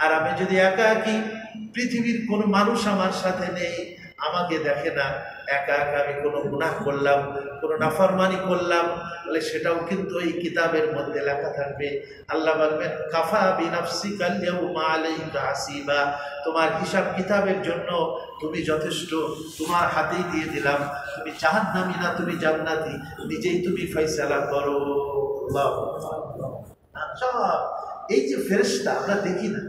আর আমি যদি একাকী, পৃথিবীর কোনো মানুষ আমার সাথে নেই, আমাকে দেখে না, একা একা আমি কোনো গুনাহ করলাম, কোনো নাফরমানি করলাম, তাহলে সেটাও কিন্তু এই কিতাবের মধ্যে লেখা থাকবে। আল্লাহ বলবেন কাফা বিনাফসিকা আল-ইয়াওমা আলাইকা হাসিবা, তোমার হিসাব কিতাবের জন্য তুমি যথেষ্ট, তোমার হাতেই দিয়ে দিলাম। তুমি জাহান্নামী না তুমি জান্নাতি, নিজেই তুমি ফয়সালা করো। সব এই যে ফেরেশতা আমরা দেখি না,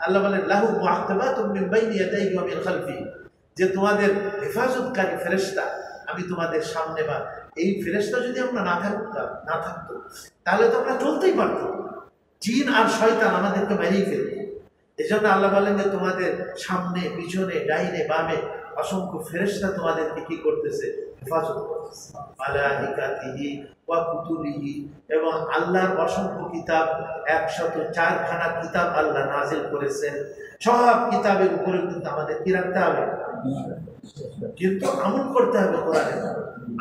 আল্লাহ বলেন লাহু মুআক্কিবাতুম মিন বাইনি ইয়াদাইহি ওয়া মিন খালফিহি, যে তোমাদের হেফাজতকারী ফেরেশতা আমি তোমাদের সামনে। বা এই ফেরেশতা যদি আমরা না থাকতো তাহলে তো আমরা চলতেই পারতাম, জিন আর শয়তান আমাদেরকে মেরেই ফেলতো। এই জন্য আল্লাহ বলেন যে তোমাদের সামনে, পিছনে, ডাইনে, বামে অসংখ্য ফেরেশতা তোমাদেরকে কি করতেছে, হেফাজত করতেছে। মালাইকাতিহি ওয়া কুতুবিহি, এবং আল্লাহর অসংখ্য কিতাব, 104খানা কিতাব আল্লাহ নাজিল করেছেন। সব কিতাবের উপরে কিন্তু আমাদের কি রাখতে হবে, কিন্তু আমল করতে হবে। কোরআনে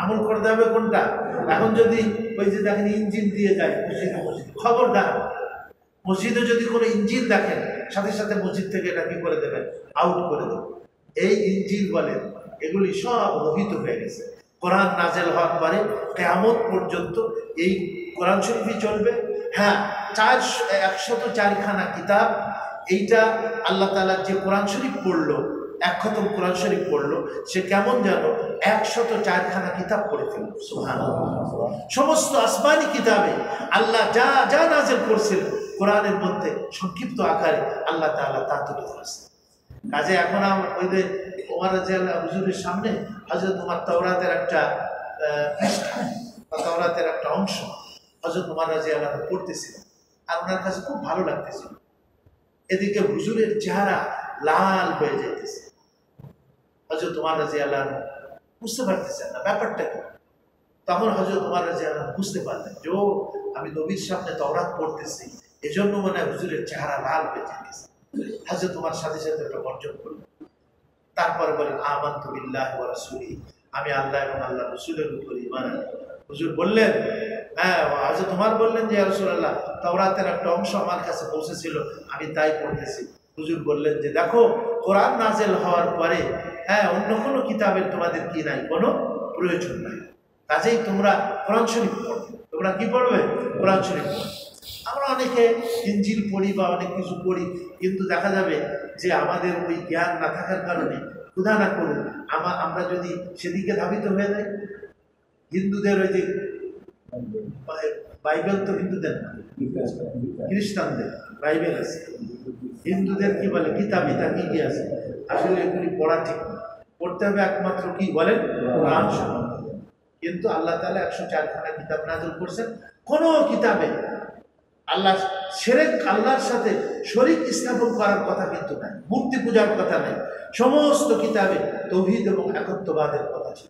আমল করতে হবে কোনটা? এখন যদি ওই যে দেখেন ইঞ্জিন দিয়ে যায় মসজিদে, খবরদার, মসজিদে যদি কোনো ইঞ্জিন দেখেন, সাথে সাথে মসজিদ থেকে এটা কি করে দেবেন, আউট করে দেবেন। এই ইঞ্জিন বলেন, এগুলি সব রহিত হয়ে গেছে। কোরআন নাজেল হওয়ার পরে কিয়ামত পর্যন্ত এই কোরআন শরীফই চলবে। হ্যাঁ, 104খানা কিতাব। এইটা আল্লাহ তাআলা যে কোরআন শরীফ পড়লো, এক খতম কোরআন শরীফ পড়লো, সে কেমন যেন 104খানা কিতাব পড়ে ফেলল। সুবহানাল্লাহ। সমস্ত আসমানি কিতাবে আল্লাহ যা যা নাজিল করছিলেন কোরআনের মধ্যে সংক্ষিপ্ত আকারে আল্লাহ তাআলা তা তুলে ধরেছেন। কাজে এখন ওই যে ওমর রাদিয়াল্লাহু হুজুরের সামনে হযরত ওমর তাওরাতের একটা পৃষ্ঠা বা তাওরাতের একটা অংশ হযরত ওমর রাদিয়াল্লাহু পড়তেছিলেন, আর ওনার কাছে খুব ভালো লাগতেছিল। এদিকে হুজুরের চেহারা লাল হয়ে যাইতেছে। হযরত ওমর রাদিয়াল্লাহু বুঝতে পারতেছেন না ব্যাপারটা কি। তখন হযরত ওমর রাদিয়াল্লাহু বুঝতে পারলেন যে আমি নবীর সামনে তাওরাত পড়তেছি, এজন্য মনে হয় হুজুরের চেহারা লাল হয়ে যাইতেছে। হযরত ওমর সাথে সাথে এটা বর্জন করলেন। তারপরে বলেন আমানতু বিল্লাহি ওয়া রাসূলিহি, আমি আল্লাহ এবং আল্লাহর রাসূলের উপর ঈমান আনি। হুজুর বললেন, হ্যাঁ, হযরত ওমর বললেন যে ইয়া রাসূলুল্লাহ, তাওরাতের একটা অংশ আমার কাছে পৌঁছেছিল, আমি তাই পড়তেছি। হুজুর বললেন যে দেখো, কোরআন নাযিল হওয়ার পরে হ্যাঁ অন্য কোনো কিতাবের তোমাদের কি নাই, কোনো প্রয়োজন নাই। কাজেই তোমরা কোরআন শরীফ পড়বে। তোমরা কি পড়বে? কোরআন শরীফ পড়বে। আমরা অনেকে ইনজিল পড়ি বা অনেক কিছু পড়ি, কিন্তু দেখা যাবে যে আমাদের ওই জ্ঞান না থাকার কারণে ক্ষুধা না করুন আমরা যদি সেদিকে ধাবিত হয়ে যাই। হিন্দুদের ওই যে বাইবেল, তো হিন্দুদের না, খ্রিস্টানদের বাইবেল আছে, হিন্দুদের কি বলে গীতা বিতা কি কি আছে, আসলে এগুলি পড়া ঠিক না। পড়তে হবে একমাত্র কি বলেন, কোরআন শরীফ। কিন্তু আল্লাহ তাআলা 104খানা কিতাব নাযিল করছেন। কোনো কিতাবে আল্লাহ শিরক আল্লাহর সাথে শরীক স্থাপন করার কথা কিন্তু নাই, মূর্তি পূজার কথা নাই। সমস্ত কিতাবে তাওহীদ এবং একত্ববাদের কথা ছিল।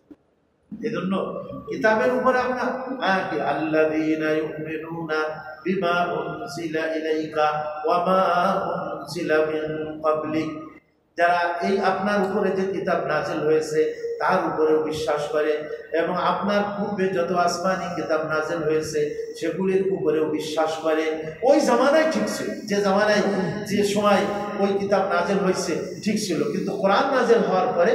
এজন্য কিতাবের উপরে আমরা কি আল্লাযীনা ইউমিনুনা বিমা উনজিলা ইলাইকা ওয়া মা উনজিলা মিন ক্বাবলিক, যারা এই আপনার উপরে যে কিতাব নাযিল হয়েছে তার উপরেও বিশ্বাস করে এবং আপনার পূর্বে যত আসমানি কিতাব নাযিল হয়েছে সেগুলির উপরেও বিশ্বাস করে। ওই জামানায় ঠিক ছিল, যে জামানায় যে সময় ওই কিতাব নাযিল হয়েছে ঠিক ছিল, কিন্তু কোরআন নাযিল হওয়ার পরে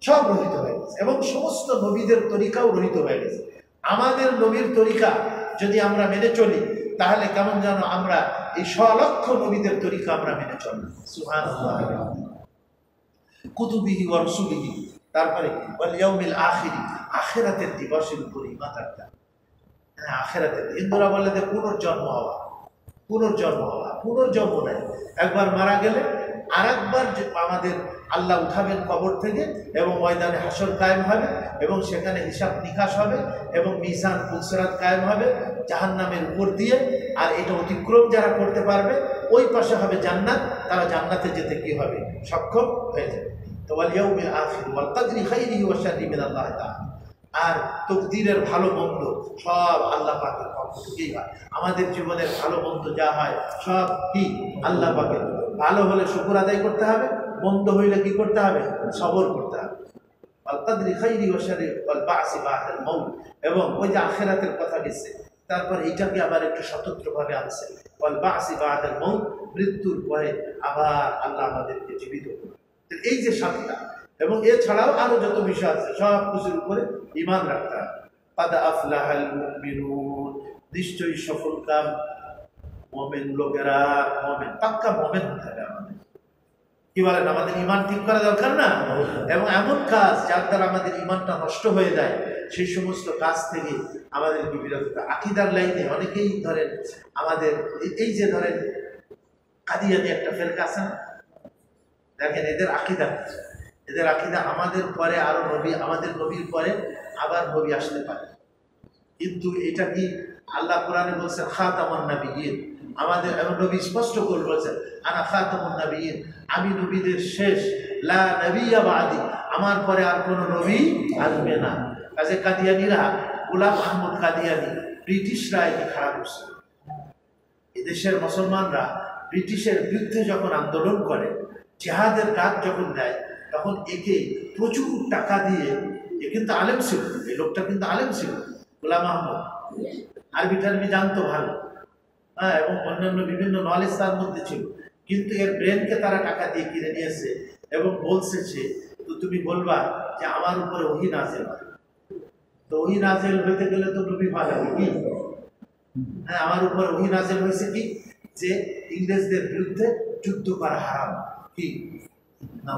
সব রহিত হয়ে গেছে এবং সমস্ত নবীদের তরিকাও রহিত হয়ে গেছে। আমাদের নবীর তরিকা যদি আমরা মেনে চলি তাহলে কেমন যেন আমরা এই সলক্ষ নবীদের তরিকা আমরা মেনে চলি। সুবহানাল্লাহ। কুতুবিহি ওয়া রাসূলিহি, তারপরে ওয়াল ইয়াউমিল আখিরি, আখিরাতের দিবসের উপর ঈমান রাখতে হবে। হ্যাঁ, আখিরাতের, হিন্দুরা বলে যে পুনর্জন্ম হওয়া, পুনর্জন্ম হওয়া, পুনর্জন্ম নাই। একবার মারা গেলে আর একবার আমাদের আল্লাহ উঠাবেন কবর থেকে এবং ময়দানে হাসর কায়েম হবে এবং সেখানে হিসাব নিকাশ হবে এবং মিজান পুলসিরাত কায়েম হবে জাহান্নামের উপর দিয়ে। আর এটা অতিক্রম যারা করতে পারবে ওই পাশে হবে জান্নাত, তারা জান্নাতে যেতে কি হবে, সক্ষম হয়ে যাবে। তো ওয়াল ইয়াউমিল আখির ওয়াল কদরি খাইরিহি ওয়া শাররিহি মিনাল্লাহি তাআলা। আর তকদিরের ভালো মন্দ সব আল্লাহ পাকের পক্ষ থেকেই হয়। আমাদের জীবনের ভালো মন্দ যা হয় সব কি আল্লাহ পাকের। ভালো হলে শুকর আদায় করতে হবে, মন্দ হইলে কি করতে হবে, সবর করতে হবে। ওয়াল কদরি খাইরিহি ওয়া শাররিহি ওয়াল বা'সি বা'দাল মাউত, এবং ওই যে আখিরাতের কথা গেছে তারপর এইটাকে আবার একটু স্বতন্ত্রভাবে আনছে, ওয়াল বা'সি বা'দাল মাউত, মৃত্যুর পরে আবার আল্লাহ আমাদেরকে জীবিত করবে। এই যে সাতটা, এবং এছাড়াও আরো যত বিষয় আছে সব কিছুর উপরে ঈমান রাখতে হবে। কাদ আফলাহাল মুমিনুন, নিশ্চয়ই সফলকাম মুমিন লোকেরা। মুমিন, পাক্কা মুমিন হতে হবে আমাদের। কি বলেন, আমাদের ঈমান ঠিক করা দরকার না? এবং এমন কাজ যার দ্বারা আমাদের ঈমানটা নষ্ট হয়ে যায় সেই সমস্ত কাজ থেকে আমাদেরকে বিরত থাকতে। আকীদার লাইনে অনেকেই ধরেন আমাদের এই যে ধরেন কাদিয়ানী একটা ফেরকা আছে না, দেখেন এদের আকীদা আমাদের পরে আরো নবী, আমাদের নবীর পরে আবার নবী আসতে পারে। কিন্তু এটা কি আল্লাহ কোরআনে বলছেন খাতামুন নাবিয়্যিন, আমাদের নবী স্পষ্ট করে বলছেন আনা খাতামুন নাবিয়্যিন, আমি নবীদের শেষ, লা নবিয়্যা বাদি, আমার পরে আর কোনো নবী আসবে না। কাজে কাদিয়ানীরা, গোলাম আহমদ কাদিয়ানী, ব্রিটিশরা একে খারাপ করছে। এদেশের মুসলমানরা ব্রিটিশের বিরুদ্ধে যখন আন্দোলন করে, জিহাদের ডাক যখন দেয়, তখন একে প্রচুর টাকা দিয়ে, এ কিন্তু আলেম ছিল, এই লোকটা কিন্তু আলেম ছিল, গোলাম আহমদ আরবি টারবি জানতো ভালো, হ্যাঁ, এবং অন্যান্য বিভিন্ন নলেজ তার মধ্যে ছিল। কিন্তু এর ব্রেনকে তারা টাকা দিয়ে কিনে নিয়েছে এবং বলছে তো তুমি বলবা যে আমার উপরে ওহী নাযিল হয়। তো ওহী নাযিল হইতে গেলে তো নবী পাঠাবে কি? হ্যাঁ, আমার উপরে ওহী নাযিল হয়েছে কি যে ইংরেজদের বিরুদ্ধে যুদ্ধ করা হারাম, কি না?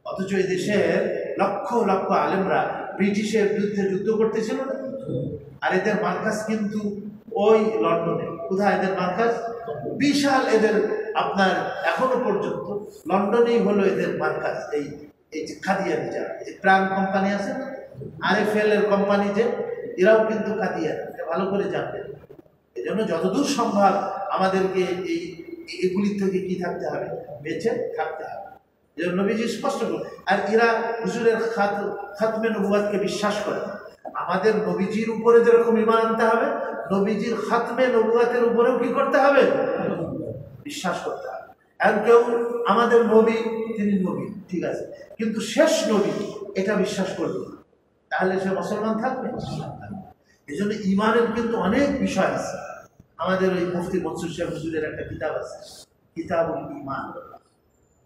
অথচ এই দেশের লক্ষ লক্ষ আলেমরা ব্রিটিশের বিরুদ্ধে যুদ্ধ করতেছিল না। আর এদের মার্কাজ কিন্তু ওই লন্ডনে। কোথায় এদের মার্কাজ? বিশাল এদের আপনার এখনো পর্যন্ত লন্ডনেই হলো এদের মার্কাজ। এই যে কাদিয়ানী, যারা এই যে প্রাণ কোম্পানি আছে না, RFL এর কোম্পানি, যে এরাও কিন্তু কাদিয়ানী, ভালো করে জানবেন। এই জন্য যতদূর সম্ভব আমাদেরকে এগুলির থেকে কি থাকতে হবে, বেঁচে থাকতে হবে। নবীজি স্পষ্ট করে। আর এরা হুজুরের খাতমে নবুয়াতকে বিশ্বাস করে। আমাদের নবীজির উপরে যেরকম ঈমান আনতে হবে, নবীজির খাতমে নবুয়াতের উপরেও কি করতে হবে, বিশ্বাস করতে হবে। আর কেউ আমাদের নবী, তিনি নবী, ঠিক আছে, কিন্তু শেষ নবী এটা বিশ্বাস করবে না, তাহলে সে মুসলমান থাকবে? এই জন্য ঈমানের কিন্তু অনেক বিষয় আছে। আমাদের ওই মুফতি মনসুর সাহেব হুজুরের একটা কিতাব আছে, কিতাবুল ঈমান,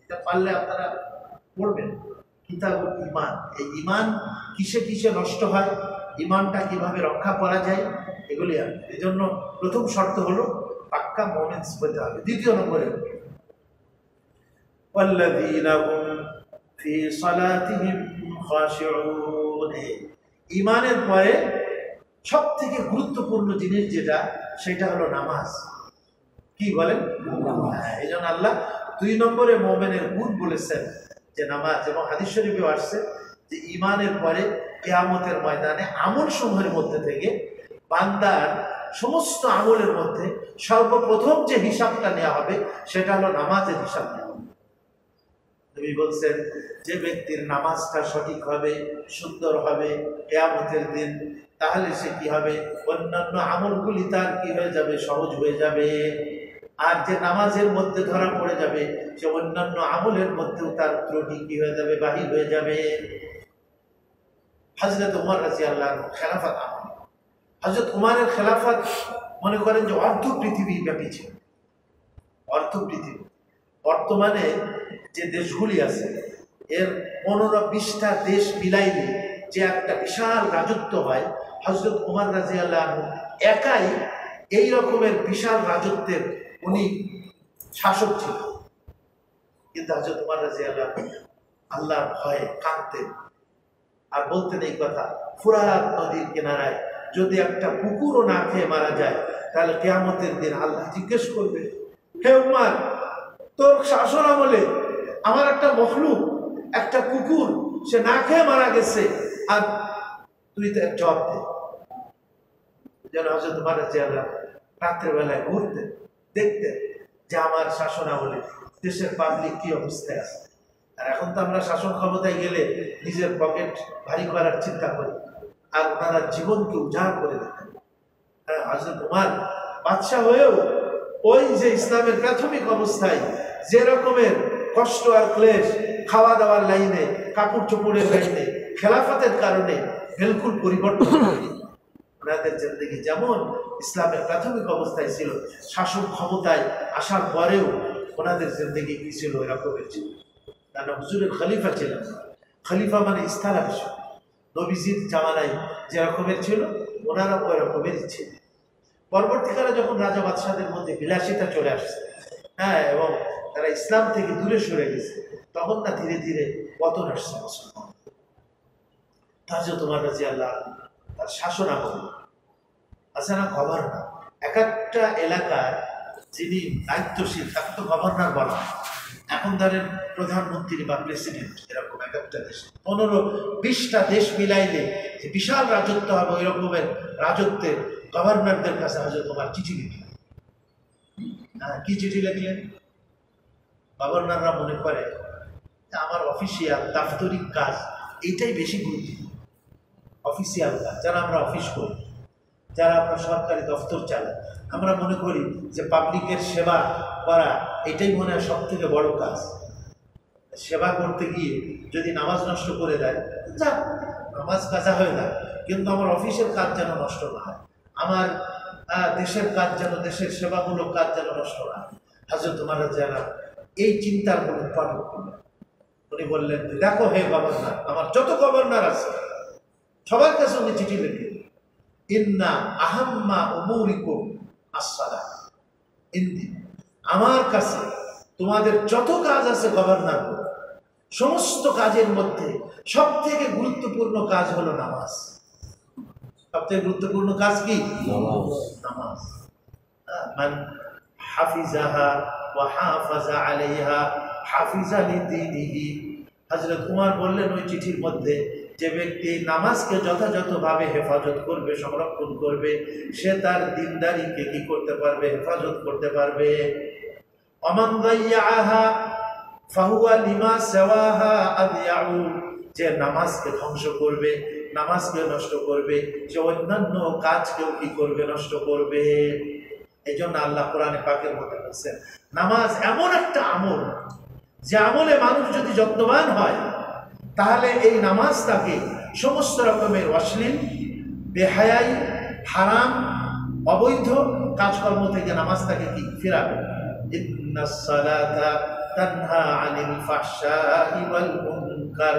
এটা পারলে আপনারা পড়বেন, কিতাবুল ঈমান। এই ঈমান কিসে কিসে নষ্ট হয়, ঈমানটা কিভাবে রক্ষা করা যায়, এগুলি আর। এই জন্য প্রথম শর্ত হলো পাক্কা মুমিন হতে হবে। দ্বিতীয় নম্বরে ওয়াল্লাযীনা হুম ফি সালাতিহিম খাশিউন, ঈমানের পরে সবথেকে গুরুত্বপূর্ণ জিনিস যেটা, সেটা হলো নামাজ। কি বলেন? এই জন্য আল্লাহ 2 নম্বরে মুমিনের গুণ বলেছেন যে নামাজ। এবং হাদিস শরীফেও আসছে যে ঈমানের পরে কিয়ামতের ময়দানে আমল সমূহের মধ্যে থেকে বান্দার সমস্ত আমলের মধ্যে সর্বপ্রথম যে হিসাবটা নেওয়া হবে সেটা হলো নামাজের হিসাব নেওয়া হবে। নবী বলছেন, যে ব্যক্তির নামাজটা সঠিক হবে, সুন্দর হবে কিয়ামতের দিন, তাহলে সে কি হবে, অন্যান্য আমলগুলি তার কি হয়ে যাবে, সহজ হয়ে যাবে। আর যে নামাজের মধ্যে ধরা পড়ে যাবে, সে অন্যান্য আমলের মধ্যেও তার ত্রুটি কি হয়ে যাবে, বাহির হয়ে যাবে। হযরত উমর রাদিয়াল্লাহু আনহু খেলাফত আমল, হযরত উমরের খেলাফত মনে করেন যে অর্ধ পৃথিবী ব্যাপী ছিল, অর্ধ পৃথিবী। বর্তমানে যে দেশগুলি আছে এর 15-20টা দেশ মিলাইলে যে একটা বিশাল রাজত্ব হয়, হযরত উমর রাদিয়াল্লাহু আনহু একাই এই রকমের বিশাল রাজত্বের উনি শাসক ছিলেন। কিন্তু হযরত উমর রাদিয়াল্লাহু আনহু আল্লাহর ভয়ে কাঁদতেন আর বলতেন এই কথা, ফুরাত নদীর কিনারায় যদি একটা কুকুরও না খেয়ে মারা যায়, তাহলে কিয়ামতের দিন আল্লাহ জিজ্ঞেস করবে, হে উমর, তোর শাসন আমলে আমার একটা মখলুক, একটা কুকুর, সে না খেয়ে মারা গেছে, আর তুই তো জবাব দে। যেন হযরত উমর রাদিয়াল্লাহু আনহু রাত্রেবেলায় ঘুরতেন, দেখতেন যে আমার শাসন আমলে দেশের পাবলিক কি অবস্থায় আছে। আর এখন তো আমরা শাসন ক্ষমতায় গেলে নিজের পকেট ভারী করার চিন্তা করি, আর ওনারা জীবনকে উজাড় করে দেখেন। হযরত উমর বাদশাহ হয়েও ওই যে ইসলামের প্রাথমিক অবস্থায় যে রকমের কষ্ট আর ক্লেশ, খাওয়া দাওয়ার লাইনে, কাপড় চোপড়ের লাইনে, খেলাফতের কারণে বিলকুল পরিবর্তন হয়নি। ওনাদের জিন্দেগি যেমন ইসলামের প্রাথমিক অবস্থায় ছিল, শাসন ক্ষমতায় আসার পরেও ওনাদের জিন্দেগি কি ছিল, এরকমের ছিল। তারা হুজুরের খলিফা ছিলেন। খলিফা মানে ইস্তালাভিষ, নবীজির জামানায় যে রকমের ছিল ওনারা ওই রকমেরই ছিল। পরবর্তীকালে যখন রাজা বাদশাদের মধ্যে বিলাসিতা চলে আসছে, হ্যাঁ, এবং তারা ইসলাম থেকে দূরে সরে গেছে, তখন না ধীরে ধীরে পতন আসছে মুসলমান। হযরত উমর রাদিয়াল্লাহু আনহু তার শাসন আমলে আছে না গভর্নর, এক একটা এলাকার যিনি দায়িত্বশীল তাকে তো গভর্নর বলা হয়। এখন ধরেন প্রধানমন্ত্রী বা প্রেসিডেন্ট, এরকম এক একটা দেশ 15-20টা দেশ মিলাইলে যে বিশাল রাজত্ব হবে, ওই রকমের রাজত্বের গভর্নরদের কাছে হযরত উমর চিঠি লিখলেন। কি চিঠি লিখলেন? গভর্নররা মনে করে যে আমার অফিসিয়াল দাপ্তরিক কাজ এইটাই বেশি গুরুত্বপূর্ণ। অফিসিয়াল কাজ, যারা আমরা অফিস করি, যারা আমরা সরকারি দপ্তর চালাই, আমরা মনে করি যে পাবলিকের সেবা করা এটাই মনে হয় সব থেকে বড় কাজ। সেবা করতে গিয়ে যদি নামাজ নষ্ট করে দেয়, যা নামাজ কাজা হয়ে যায়, কিন্তু আমার অফিসের কাজ যেন নষ্ট না হয়, আমার দেশের কাজ যেন, দেশের সেবামূলক কাজ যেন নষ্ট না হয়। হযরত উমর রাদিয়াল্লাহু আনহু এই চিন্তার মূল উৎপাদন করলেন। উনি বললেন, দেখো হে গভর্নর, আমার যত গভর্নর আছে সবার কাছে উনি চিঠি লিখলেন, ইন্না আহাম্মা উমুরিকুম আসসালাহ ইন্দি, আমার কাছে তোমাদের যত কাজ আছে গভর্নর, সমস্ত কাজের মধ্যে সব থেকে গুরুত্বপূর্ণ কাজ হলো নামাজ। সবথেকে গুরুত্বপূর্ণ কাজ কি? নামাজ। মান হাফিজাহা ওয়া হাফাজা আলাইহা হাফিজা লিদ্দীনিহি। হযরত উমর বললেন ওই চিঠির মধ্যে, যে ব্যক্তি নামাজকে যথাযথভাবে হেফাজত করবে, সংরক্ষণ করবে, সে তার দিনদারিকে কি করতে পারবে? হেফাজত করতে পারবে। ওমান দাইয়াহা ফাহুয়া লিমা সাওয়াহা আদিয়াউ। যে নামাজকে ধ্বংস করবে, নামাজকে নষ্ট করবে, সে অন্যান্য কাজকেও কি করবে? নষ্ট করবে। এই জন্য আল্লাহ কোরআনে পাকের মধ্যে বলছেন, নামাজ এমন একটা আমল, যে আমলে মানুষ যদি যত্নবান হয়, তাহলে এই নামাজ তাকে সমস্ত রকমের অশ্লীল, বেহায়াই, হারাম, অবৈধ কাজকর্ম থেকে নামাজ তাকে কি ফেরাবে। ইন্নাস সালাতা তানহা আনিল ফাহশাই ওয়াল মুনকার।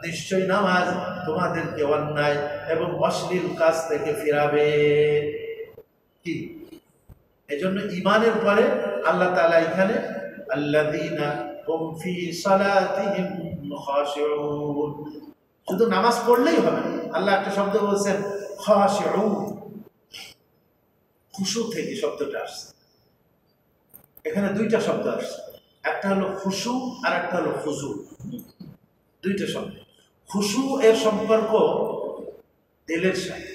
নিশ্চয় নামাজ তোমাদেরকে অন্যায় এবং অশ্লীল কাজ থেকে ফিরাবে। কি এজন্য ঈমানের পরে আল্লাহ তাআলা এখানে আল্লাযীনা হুম ফি সালাতিহিম খাশিউন, শুধু নামাজ পড়লেই হবে না। আল্লাহ একটা শব্দ বলছেন খাশিউন, খুশু থেকে শব্দটা আসছে। এখানে দুইটা শব্দ আসছে, একটা হলো খুশু আর একটা হলো খুজু, দুইটা শব্দ। খুশু এর সম্পর্ক দিলের সাথে,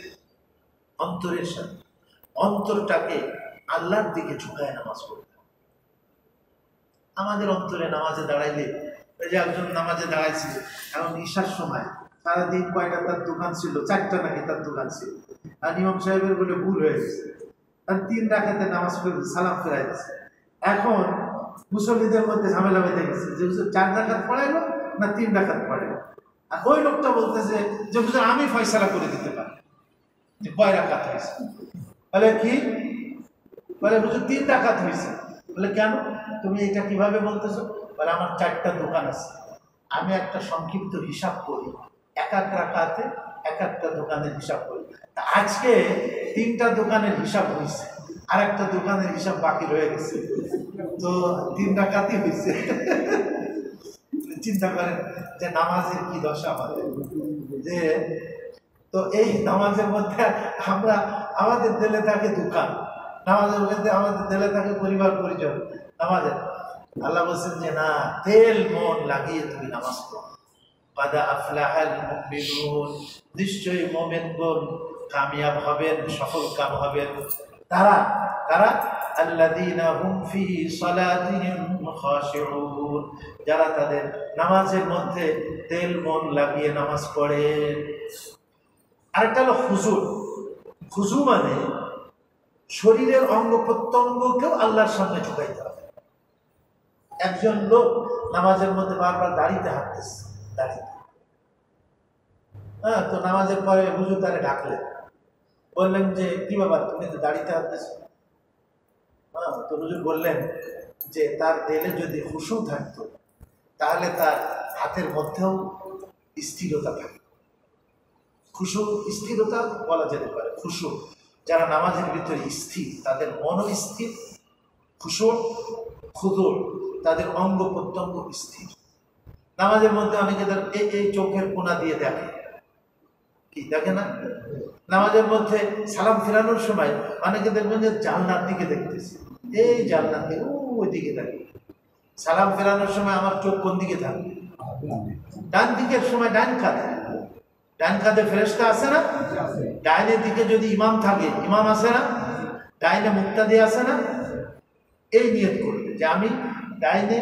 অন্তরের সাথে অন্তরটাকে আল্লাহর দিকে ঝুঁকায় নামাজ পড়তে। আমাদের অন্তরে নামাজে দাঁড়াইলে, ওই যে একজন নামাজে দাঁড়াইছিল, এখন ঈশার সময় সারাদিন কয়টা তার দোকান ছিল, 4টা নাকি তার দোকান ছিল, আর ইমাম সাহেবের বলে ভুল হয়ে গেছে, আর 3 রাকাতে নামাজ পড়ে সালাম ফেরাই দিচ্ছে। এখন মুসল্লিদের মধ্যে ঝামেলা বেঁধে গেছে যে 4 রাকাত পড়াইলো না 3 রাকাত পড়াইলো। আর ওই লোকটা বলতেছে যে হুজুর আমি ফয়সালা করে দিতে পারি যে কয় রাকাত হয়েছে। বলে কি? বলে হুজুর 3 রাকাত হয়েছে। বলে কেন তুমি এটা কিভাবে বলতেছো? বলে আমার 4টা দোকান আছে, আমি একটা সংক্ষিপ্ত হিসাব করি, এক রাকাতে এক একটা দোকানের হিসাব করি। আজকে 3টা দোকানের হিসাব হয়েছে, আর একটা দোকানের হিসাব বাকি রয়ে গেছে, তো 3 রাকাতই হয়েছে। চিন্তা করেন যে নামাজের কি দশা আমাদের, যে তো এই নামাজের মধ্যে আমরা আমাদের দিলে থাকে দোকান, নামাজের মধ্যে আমাদের দিলে থাকে পরিবার পরিজন। নামাজের আল্লাহ বলছেন যে না, তেল মন লাগিয়ে তুমি নামাজ পড়ো। কাদা আফলাহাল মুমিনুন, নিশ্চয়ই মুমিনগণ কামিয়াব হবেন, সফল কাম হবেন। তারা তারা আল্লাযীনা হুম ফি সালাতিহিম খাশিউন, যারা তাদের নামাজের মধ্যে তেল মন লাগিয়ে নামাজ পড়ে। আরেকটা হলো খুশু। খুশু মানে শরীরের অঙ্গ প্রত্যঙ্গকেও আল্লাহর সামনে ঝুঁকাইতে হবে। একজন লোক নামাজের মধ্যে বারবার দাঁড়িয়ে হাঁটতেছে, দাঁড়িয়ে, হ্যাঁ, তো নামাজের পরে হুজুর তারে ডাকলেন, বললেন যে কি বাবা তুমি তো দাঁড়িয়ে হাঁটতেছো। হ্যাঁ, তো হুজুর বললেন যে তার দিলে যদি খুশু থাকতো তাহলে তার হাতের মধ্যেও স্থিরতা থাকে। খুশু স্থিরতা বলা যেতে পারে। খুশু যারা নামাজের ভিতরে স্থির, তাদের মনও স্থির। খুশু খুদুর, তাদের অঙ্গ প্রত্যঙ্গ স্থির। নামাজের মধ্যে অনেকে এই চোখের কোনা দিয়ে দেখে, কি দেখে না? নামাজের মধ্যে সালাম ফেরানোর সময় অনেকে দেখবেন যে জানলার দিকে দেখতেছে, এই জানলার দিকে, ওই দিকে দেখে। সালাম ফেরানোর সময় আমার চোখ কোন দিকে থাকবে? ডান দিকের সময় ডান কাঁধে, ডান কাঁধে ফেরেশতা আছে না? ডাইনের দিকে যদি ইমাম থাকে, ইমাম আছে না? ডাইনে মুক্তাদি আছে না? এই নিয়ত করবে যে আমি ডাইনে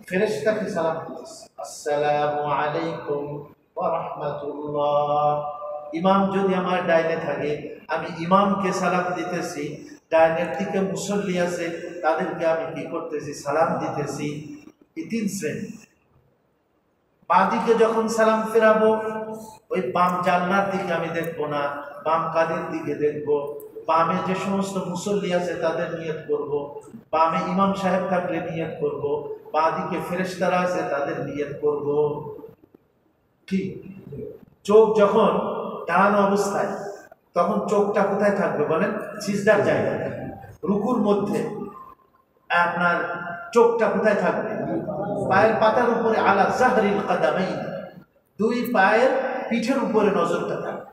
ফেরেশতাকে সালাম দিতেছি, আসসালামু আলাইকুম ওয়া রাহমাতুল্লাহ। ইমাম যদি আমার ডাইনে থাকে, আমি ইমামকে সালাম দিতেছি। ডাইনের দিকে মুসল্লি আছে, তাদেরকে আমি কি করতেছি? সালাম দিতেছি। এই 3 শ্রেণী। বাঁ দিকে যখন সালাম ফেরাবো, ওই বাম জানলার দিকে আমি দেখবো না, বাম কাঁধের দিকে দেখবো। বামে যে সমস্ত মুসল্লি আছে তাদের নিয়ত করব, বামে ইমাম সাহেব থাকলে নিয়ত করব, বাঁ দিকে ফেরেশতারা আছে তাদের নিয়ত করব। ঠিক। চোখ যখন দাঁড়ানো অবস্থায়, তখন চোখটা কোথায় থাকবে বলেন? সিজদার জায়গায়। রুকুর মধ্যে আপনার চোখটা কোথায় থাকবে? পায়ের পাতার উপরে, আলা জাহরিল কাদামাইন, 2 পায়ের পিঠের উপরে নজরটা থাকবে।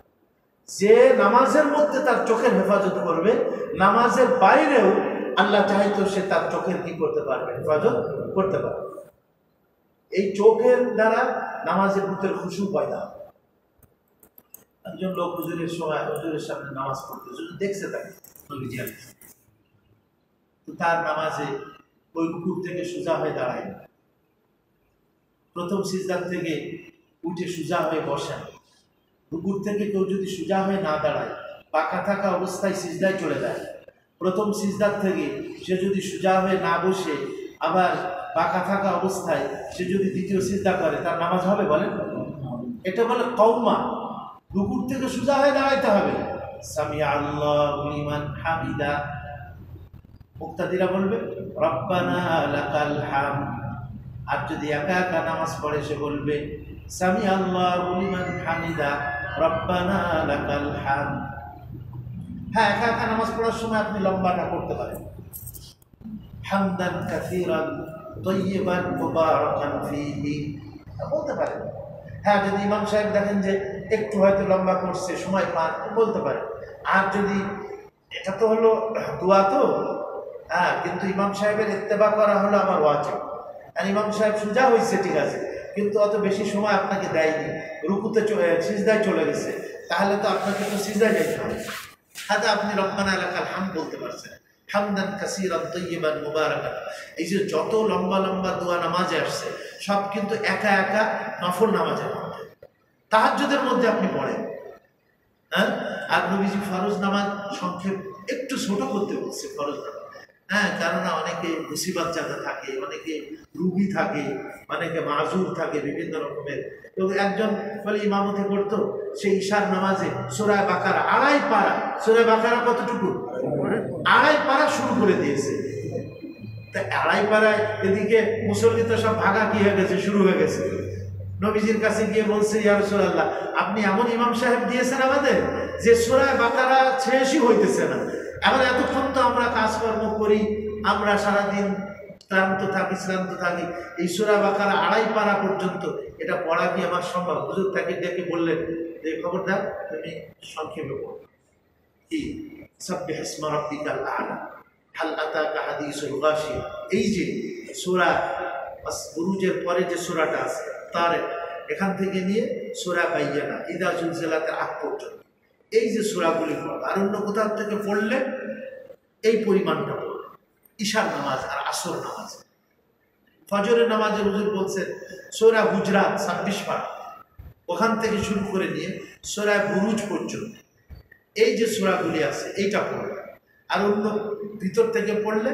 যে নামাজের মধ্যে তার চোখের হেফাজত করবে, নামাজের বাইরেও আল্লাহ চাইতো সে তার চোখের কি করতে পারবে? হেফাজত করতে পারবে। এই চোখের দ্বারা নামাজের ভিতরে খুশু পয়দা হবে। একজন লোক হুজুরের সময় হুজুরের সামনে নামাজ পড়তে, হুজুর দেখছে তাকে, নবীজি আলাইহিস সালাম, তো তার নামাজে ওই রুকুর থেকে সোজা হয়ে দাঁড়ায়, প্রথম সিজদার থেকে উঠে সোজা হয়ে বসেন। রুকুর থেকে কেউ যদি সোজা হয়ে না দাঁড়ায়, পাকা থাকা অবস্থায় সিজদায় চলে যায়। প্রথম সিজদার থেকে সে যদি সোজা হয়ে না বসে আবার পাকা থাকা অবস্থায় সে যদি দ্বিতীয় সিজদা করে, তার নামাজ হবে বলেন? এটা বলে কওমা। রুকুর থেকে সোজা হয়ে দাঁড়াইতে হবে, সামিআ আল্লাহু লিমান হামিদা। মুক্তাদিরা বলবে রব্বানা লাকাল হামদ। আর যদি একা একা নামাজ পড়ে, সে বলবে সামিআ আল্লাহু লিমান হামিদা রব্বানা লাকাল হামদ। হ্যাঁ, একা একা নামাজ পড়ার সময় আপনি লম্বাটা করতে পারেন, হামদান কাসীরান তাইয়িবান মুবারাকান ফীহি বলতে পারেন। হ্যাঁ, যদি ইমাম সাহেব দেখেন যে একটু হয়তো লম্বা করছে, সময় পান, বলতে পারেন। আর যদি এটা তো হলো দোয়া, তো হ্যাঁ, কিন্তু ইমাম সাহেবের ইত্তেবা করা হলো আমার ওয়াজিব। আর ইমাম সাহেব সোজা হয়েছে ঠিক আছে, কিন্তু অত বেশি সময় আপনাকে দেয়নি, রুকুতে সিজদায় চলে গেছে, তাহলে তো আপনাকে তো সিজদায় যাইতে হবে। হাতে আপনি রব্বানা লাকাল হামদ বলতে পারছেন, হামদান কাসীরান তাইয়িবান মুবারাকান। এই যে যত লম্বা লম্বা দোয়া নামাজে আসছে সব কিন্তু একা একা নফল নামাজের মধ্যে, তাহাজ্জুদের মধ্যে আপনি পড়েন। হ্যাঁ, আর নবীজি ফরজ নামাজ সংক্ষেপ একটু ছোট করতে বলছে ফরজ নামাজ। হ্যাঁ, কেননা অনেকে মুসিবত জায়গা থাকে, অনেকে রুগী থাকে, অনেকে মাজুর থাকে বিভিন্ন রকমের। তো একজন বলে ইমামতি করতো, সেই ঈশার নামাজে সূরা বাকারা 2.5 পারা, সূরা বাকারা কতটুকু 2.5 পারা শুরু করে দিয়েছে। তা 2.5 পারায় এদিকে মুসল্লি তো সব ভাগা কি হয়ে গেছে, শুরু হয়ে গেছে। নবীজির কাছে গিয়ে বলছে, ইয়া রাসূলুল্লাহ, আপনি এমন ইমাম সাহেব দিয়েছেন আমাদের যে সূরা বাকারা শেষই হইতেছে না। এখন এতক্ষণ তো আমরা কাজকর্ম করি, আমরা সারাদিন শ্রান্ত থাকি, এই সূরা বাকারা 2.5 পারা পর্যন্ত এটা পড়া কি আমার সম্ভব? হুজুর তাকে ডেকে বললেন যে খবরদার তুমি সংক্ষেপে পড়ো। কি সাব্বিহ ইসমা রাব্বিকাল আ'লা, হাল আতাকা হাদিসুল গাশিয়া, এই যে সূরা বুরুজের পরে যে সূরাটা আছে তার এখান থেকে নিয়ে সূরা বাইয়ানা, ইদা জুলজিলাতের আগ পর্যন্ত এই যে সূরাগুলি পড়ো, আর অন্য কোথাও থেকে পড়লে এই পরিমাণটা পড়ো। ঈশার নামাজ আর আসর নামাজ, ফজরের নামাজে হুজুর বলছেন সূরা হুজরাত 26 পারা, ওখান থেকে শুরু করে নিয়ে সূরা বুরুজ পর্যন্ত এই যে সূরাগুলি আছে এইটা পড়বে। আর অন্য ভিতর থেকে পড়লে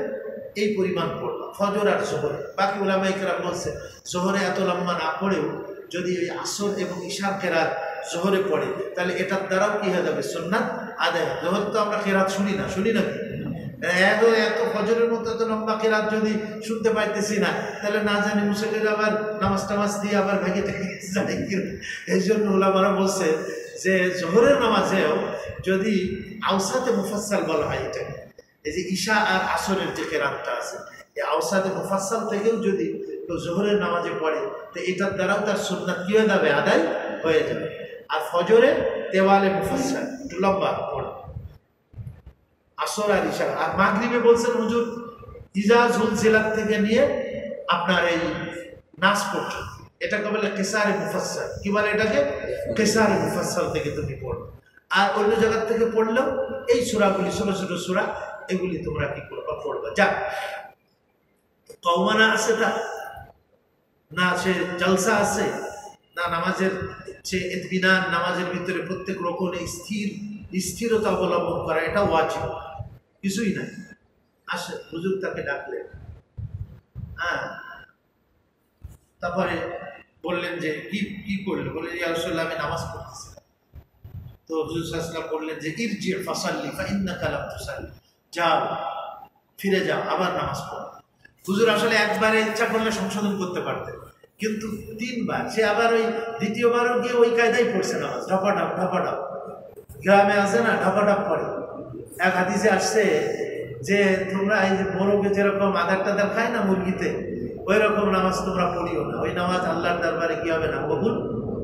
এই পরিমাণ পড়লো ফজর আর জোহরে। বাকি উলামায়ে কেরাম বলছে জোহরে এত লম্বা না পড়েও যদি ওই আসর এবং ঈশার কেরাত জোহরে পড়ে তাহলে এটার দ্বারাও কি হয়ে যাবে, সুন্নাত আদায়। জোহর তো আমরা কেরাত শুনি না কি? এত ফজরের মতো এত লম্বা কেরাত যদি শুনতে পাইতেছি না, তাহলে না জানি মুসল্লির আবার নামাজ টামাজ দিয়ে আবার ভেঙে টেকে যায়। এই জন্য উলামারা বলছে যে জোহরের নামাজেও যদি আওসাতে মুফাসসাল বলা হয়, এটা এই যে ঈশা আর আসরের যে কেরাতটা আছে, এই আওসাতে মুফাসসাল থেকেও যদি কেউ জোহরের নামাজে পড়ে তো এটার দ্বারাও তার সুন্নাত কি হয়ে যাবে, আদায় হয়ে যাবে। আর ফজরে তেওয়ালে মুফাসসাল একটু লম্বা পড়ে, আসর আর ঈশা। আর মাগরিবে বলছেন হুজুর ইজা জুলজিলাত থেকে নিয়ে আপনার এই নাস পর্যন্ত, এটাকে বলে কেসারে মুফাসসাল। কি বলে এটাকে? কেসারে মুফাসসাল থেকে তুমি পড়ো। আর অন্য জায়গার থেকে পড়লেও এই সূরাগুলি ছোট ছোট সূরা, এগুলি তোমরা কি করবা, পড়বা। যাক, কওমানা আছে তা না, সে জলসা আছে না, নামাজের সে ইতমিনান, নামাজের ভিতরে প্রত্যেক রকমে স্থিরতা অবলম্বন করা, এটা ওয়াজিব, কিছুই নাই। আসে হুজুর তাকে ডাকলেন, হ্যাঁ, তারপরে বললেন যে কি করলেন, বললেন ইয়া রাসূলুল্লাহ আমি নামাজ পড়তেছি। তো হুজুর সাল্লাল্লাহু আলাইহি ওয়াসাল্লাম বললেন যে ইরজি ফাসাল্লি ফাইন্নাকা লাম তুসাল্লি, যাও ফিরে যাও আবার নামাজ পড়ো। হুজুর আসলে একবারে ইচ্ছা করলে সংশোধন করতে পারতেন, কিন্তু 3 বার সে আবার ওই দ্বিতীয়বারও গিয়ে ওই কায়দায় পড়ছে নামাজ, ঢপাঢপ। গ্রামে আছে না ঢপাঢপ পড়ে। এক হাদিসে আসছে যে তোমরা এই যে মোরগে যেরকম আদার টাদার খায় না মুরগিতে, ওই রকম নামাজ তোমরা পড়িও না, ওই নামাজ আল্লাহর দরবারে কি হবে না, কবুল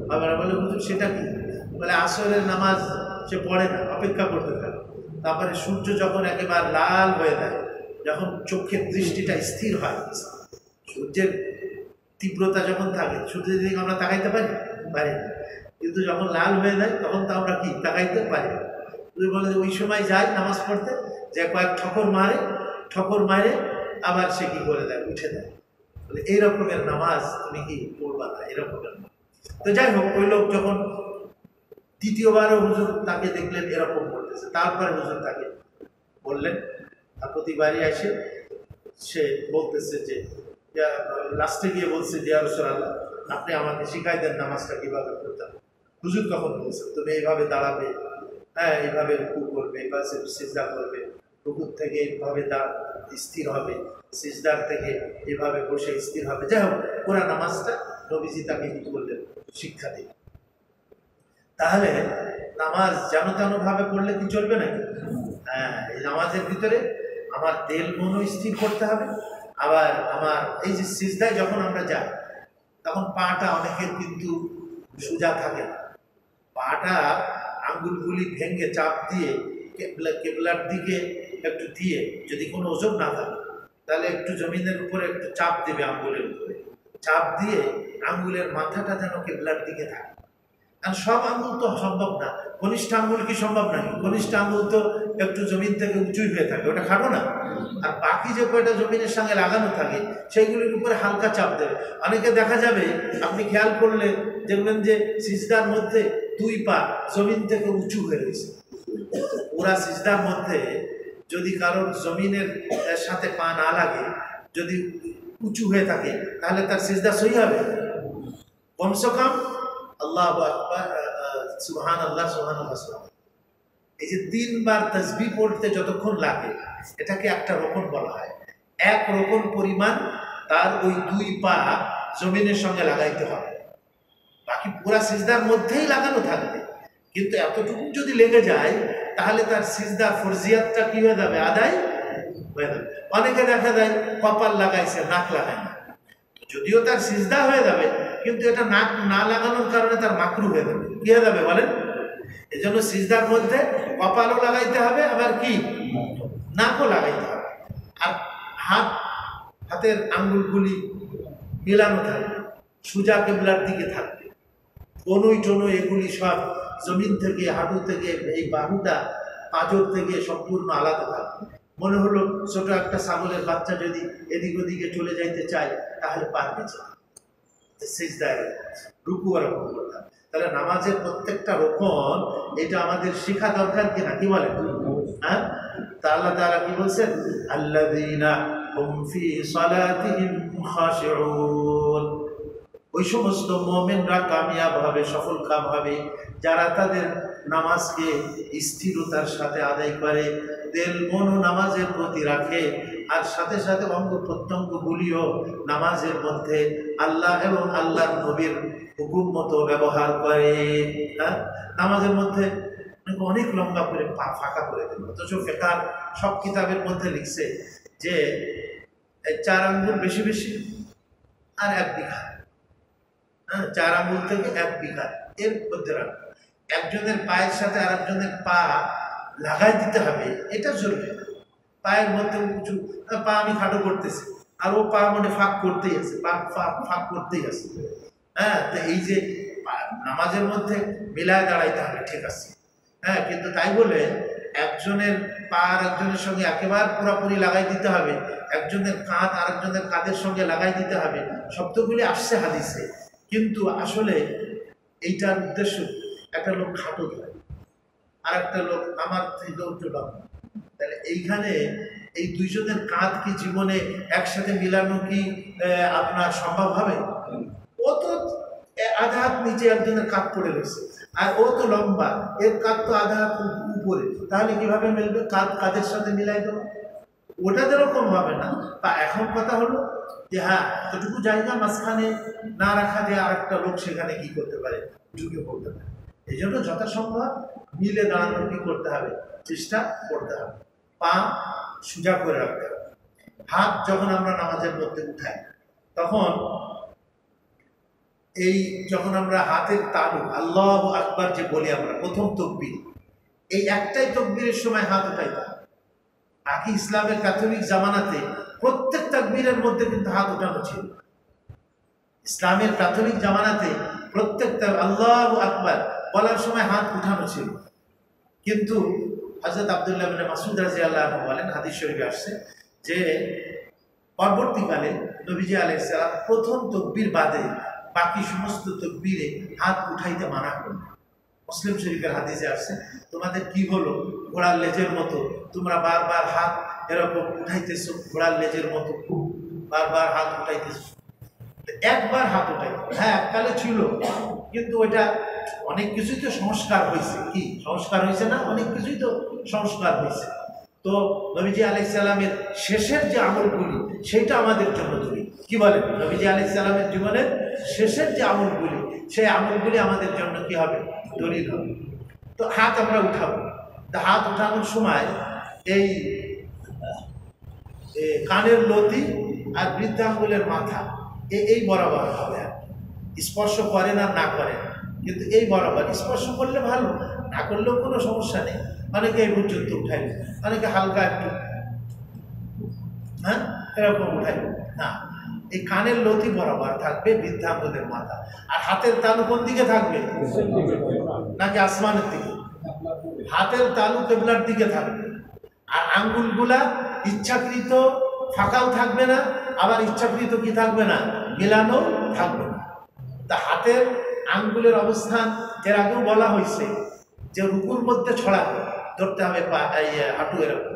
হবে না। বলে হুজুর সেটা কি? বলে আসরের নামাজ সে পড়ে না, অপেক্ষা করতে থাকে। তারপরে সূর্য যখন একেবারে লাল হয়ে যায়, যখন চোখের দৃষ্টিটা স্থির হয়, সূর্যের তীব্রতা যখন থাকে, সূর্যের দিকে আমরা তাকাইতে পারি না, কিন্তু যখন লাল হয়ে যায় তখন তো আমরা কি তাকাইতে পারি। বলে ওই সময় যায় নামাজ পড়তে, যে কয়েক ঠকর মারে আবার সে কি করে দেয়, উঠে দেয়। বলে এই রকমের নামাজ তুমি কি পড়বা না, এরকমের। তো যাই হোক, ওই লোক যখন দ্বিতীয়বারও হুজুর তাকে দেখলেন এরকম করতেছে, তারপরে হুজুর তাকে বললেন, আর প্রতিবারই আসে সে বলতেছে যে লাস্টে গিয়ে বলছে যে ইয়া রাসূলুল্লাহ আপনি আমাকে শিখাই দেন নামাজটা কিভাবে পড়তে হবে। হুজুর তখন বলছে তুমি এইভাবে দাঁড়াবে, হ্যাঁ এইভাবে রুকু করবে, এবার সিজদা করবে, রুকুর থেকে এইভাবে স্থির হবে, সিজদার থেকে এভাবে বসে স্থির হবে। যাই হোক, পুরা নামাজটা নবীজি তাকে কি করলেন, শিক্ষা দিলেন। তাহলে নামাজ যেন তেন ভাবে পড়লে কি চলবে নাকি? হ্যাঁ, এই নামাজের ভিতরে আমার দিল মনও স্থির করতে হবে। আবার আমার এই যে সিজদায় যখন আমরা যাই তখন পাটা অনেকের কিন্তু সোজা থাকে না, পাটা আঙ্গুলগুলি ভেঙে চাপ দিয়ে কেবলার দিকে একটু দিয়ে, যদি কোনো ওজন না থাকে তাহলে একটু জমিনের উপরে একটু চাপ দেবে, আঙ্গুলের উপরে চাপ দিয়ে আঙ্গুলের মাথাটা যেন কেবলার দিকে থাকে। আর সব আঙ্গুল তো সম্ভব না। কনিষ্ঠ আঙ্গুল কি সম্ভব নাকি? কনিষ্ঠ আঙ্গুল তো একটু জমিন থেকে উঁচুই হয়ে থাকে, ওটা খাটো না। আর বাকি যে কয়টা জমিনের সঙ্গে লাগানো থাকে সেইগুলির উপরে হালকা চাপ দেবে। অনেকে দেখা যাবে, আপনি খেয়াল করলে দেখবেন যে সিজদার মধ্যে 2 পা জমিন থেকে উঁচু হয়ে গেছে। পুরা সিজদার মধ্যে যদি কারোর জমিনের সাথে পা না লাগে, যদি উঁচু হয়ে থাকে, তাহলে তার সিজদা সহি হবে? কমসে কম আল্লাহু আকবার, সুবহানাল্লাহ, সুবহানাল্লাহ, এই যে 3 বার তাসবিহ পড়তে যতক্ষণ লাগে, এটাকে একটা রকম বলা হয়। 1 রকম পরিমাণ তার ওই 2 পা জমিনের সঙ্গে লাগাইতে হবে। বাকি পুরা সিজদার মধ্যেই লাগানো থাকবে, কিন্তু এতটুকু যদি লেগে যায় তাহলে তার সিজদার ফরজিয়াতটা কি হয়ে যাবে? আদায় হয়ে যাবে। অনেকে দেখা যায় কপাল লাগাইছে, নাক লাগায় না, যদিও তার সিজদা হয়ে যাবে, কিন্তু এটা নাক না লাগানোর কারণে তার মাকরু হয়ে যাবে। কি হয়ে যাবে বলেন? এই জন্য সিজদার মধ্যে কপালও লাগাইতে হবে, আবার কি নাকও লাগাইতে হবে। আর হাতের আঙ্গুলগুলি মিলানো থাকবে, সোজা কেবলার দিকে থাকবে। কনুই টনুই এগুলি সব জমিন থেকে, হাঁটু থেকে, এই বাহুটা পাঁজর থেকে সম্পূর্ণ আলাদা থাকবে। মনে হলো ছোট একটা ছাগলের বাচ্চা যদি এদিক ওদিকে চলে যাইতে চায়, তাহলে পারবে না, সিজদায় রুকু আর রকম করতে। তাহলে নামাজের প্রত্যেকটা রকম এটা আমাদের শেখা দরকার কিনা? কি বলে? হ্যাঁ, তা আল্লাহ তাআলা কি বলছেন? আল্লাযীনা হুম ফি সালাতিহিম খাশিউন, ওই সমস্ত মুমিনরা কামিয়াব হবে, সফল কাম হবে, যারা তাদের নামাজকে স্থিরতার সাথে আদায় করে, দিল মন নামাজের প্রতি রাখে, আর সাথে সাথে অঙ্গ প্রত্যঙ্গগুলিও নামাজের মধ্যে আল্লাহ এবং আল্লাহর নবীর হুকুম মতো ব্যবহার করে। নামাজের মধ্যে অনেক লম্বা করে পা ফাঁকা করে দেবে, অথচ ফিকহের সব কিতাবের মধ্যে লিখছে যে 4 আঙ্গুল বেশি বেশি আর 1 বিঘা, 4 আঙ্গুল থেকে 1 বিঘা এর মধ্যে রাখবে। একজনের পায়ের সাথে আর একজনের পা লাগাই দিতে হবে, এটা জরুরি না। পায়ের মধ্যে উঁচু, পা আমি খাটো করতেছি, আর ও পা মনে ফাঁক করতেই আছে, ফাঁক করতেই আছে। হ্যাঁ, তো এই যে নামাজের মধ্যে মিলায় দাঁড়াইতে হবে, ঠিক আছে, হ্যাঁ, কিন্তু তাই বলে একজনের পা আর একজনের সঙ্গে একেবারে পুরোপুরি লাগাই দিতে হবে, একজনের কাঁধ আর একজনের কাঁধের সঙ্গে লাগাই দিতে হবে, শব্দগুলি আসছে হাদিসে, কিন্তু আসলে এইটার উদ্দেশ্য একটা লোক খাটো ধরে আর একটা লোক আমার থেকেও চলা। তাহলে এইখানে এই দুইজনের কাঁধ কি জীবনে একসাথে মিলানো কি আপনার সম্ভব হবে? ও তো আধা হাত নিচে একজনের কাঁধ পড়ে রয়েছে, আর ও তো লম্বা, এর কাঁধ তো আধা হাত উপরে, তাহলে কিভাবে মিলবে? কাঁধের সাথে মিলাই দেবো, ওটা যেরকম হবে না। তা এখন কথা হলো যে হ্যাঁ, এতটুকু জায়গা মাঝখানে না রাখা যে আর একটা লোক সেখানে কি করতে পারে, ঢুকে পড়তে পারে। এই জন্য যথাসম্ভব মিলে দাঁড়ানোর কি করতে হবে? চেষ্টা করতে হবে। পা সোজা করে রাখতে হবে। হাত যখন আমরা নামাজের মধ্যে উঠাই, তখন যখন আমরা হাতের তালু আল্লাহু আকবার যে বলি আমরা প্রথম তাকবীর, এই একটাই তাকবীরের সময় হাত উঠাইতে হবে। বাকি ইসলামের প্রাথমিক জামানাতে প্রত্যেক তাকবীরের মধ্যে কিন্তু হাত উঠানো ছিল। ইসলামের প্রাথমিক জামানাতে প্রত্যেকটা আল্লাহু আকবার বলার সময় হাত উঠানো ছিল। কিন্তু হযরত আব্দুল্লাহ ইবনে মাসউদ রাদিয়াল্লাহু আনহু বলেন, হাদিস শরীফে আসছে যে পরবর্তীকালে নবীজি আলাইহিস সালাম প্রথম তাকবীর বাদে বাকি সমস্ত তাকবীরে হাত উঠাইতে মানা করলেন। মুসলিম শরীফের হাদিসে আসছে, তোমাদের কি হলো, ঘোড়ার লেজের মতো তোমরা বারবার হাত এরকম উঠাইতেছো, ঘোড়ার লেজের মতো বারবার হাত উঠাইতেছো। একবার হাত উঠাইতে, হ্যাঁ এককালে ছিল, কিন্তু ওইটা অনেক কিছুই তো সংস্কার হয়েছে। কি সংস্কার হয়েছে না? অনেক কিছুই তো সংস্কার হয়েছে। তো নবীজি আলাইহিস সালামের শেষের যে আমলগুলি, সেটা আমাদের জন্য দলিল। কি বলেন? নবীজি আলাইহিস সালামের জীবনের শেষের যে আমলগুলি, সেই আমলগুলি আমাদের জন্য কি হবে? দলিল হবে। তো হাত আমরা উঠাবো। তো হাত উঠানোর সময় এই কানের লতি আর বৃদ্ধাঙ্গুলের মাথা এই বরাবর হবে, স্পর্শ করেন আর না করেন, কিন্তু এই বরাবর। স্পর্শ করলে ভালো, না করলেও কোনো সমস্যা নেই। অনেকে এই পর্যন্ত উঠাই, অনেকে হালকা একটু, হ্যাঁ এরকম উঠাই না। এই কানের লতি বরাবর থাকবে বৃদ্ধাঙ্গুলের মাথা, আর হাতের তালু কোন দিকে থাকবে? নাকি আসমানের দিকে? হাতের তালু কেবলার দিকে থাকবে, আর আঙ্গুলগুলা ইচ্ছাকৃত ফাঁকাও থাকবে না, আবার ইচ্ছাকৃত কি থাকবে না, মেলানো থাকবে না। তা হাতের আঙ্গুলের অবস্থান এর আগেও বলা হয়েছে যে রুকুর মধ্যে ছড়াবে, ধরতে হবে হাঁটু এরকম,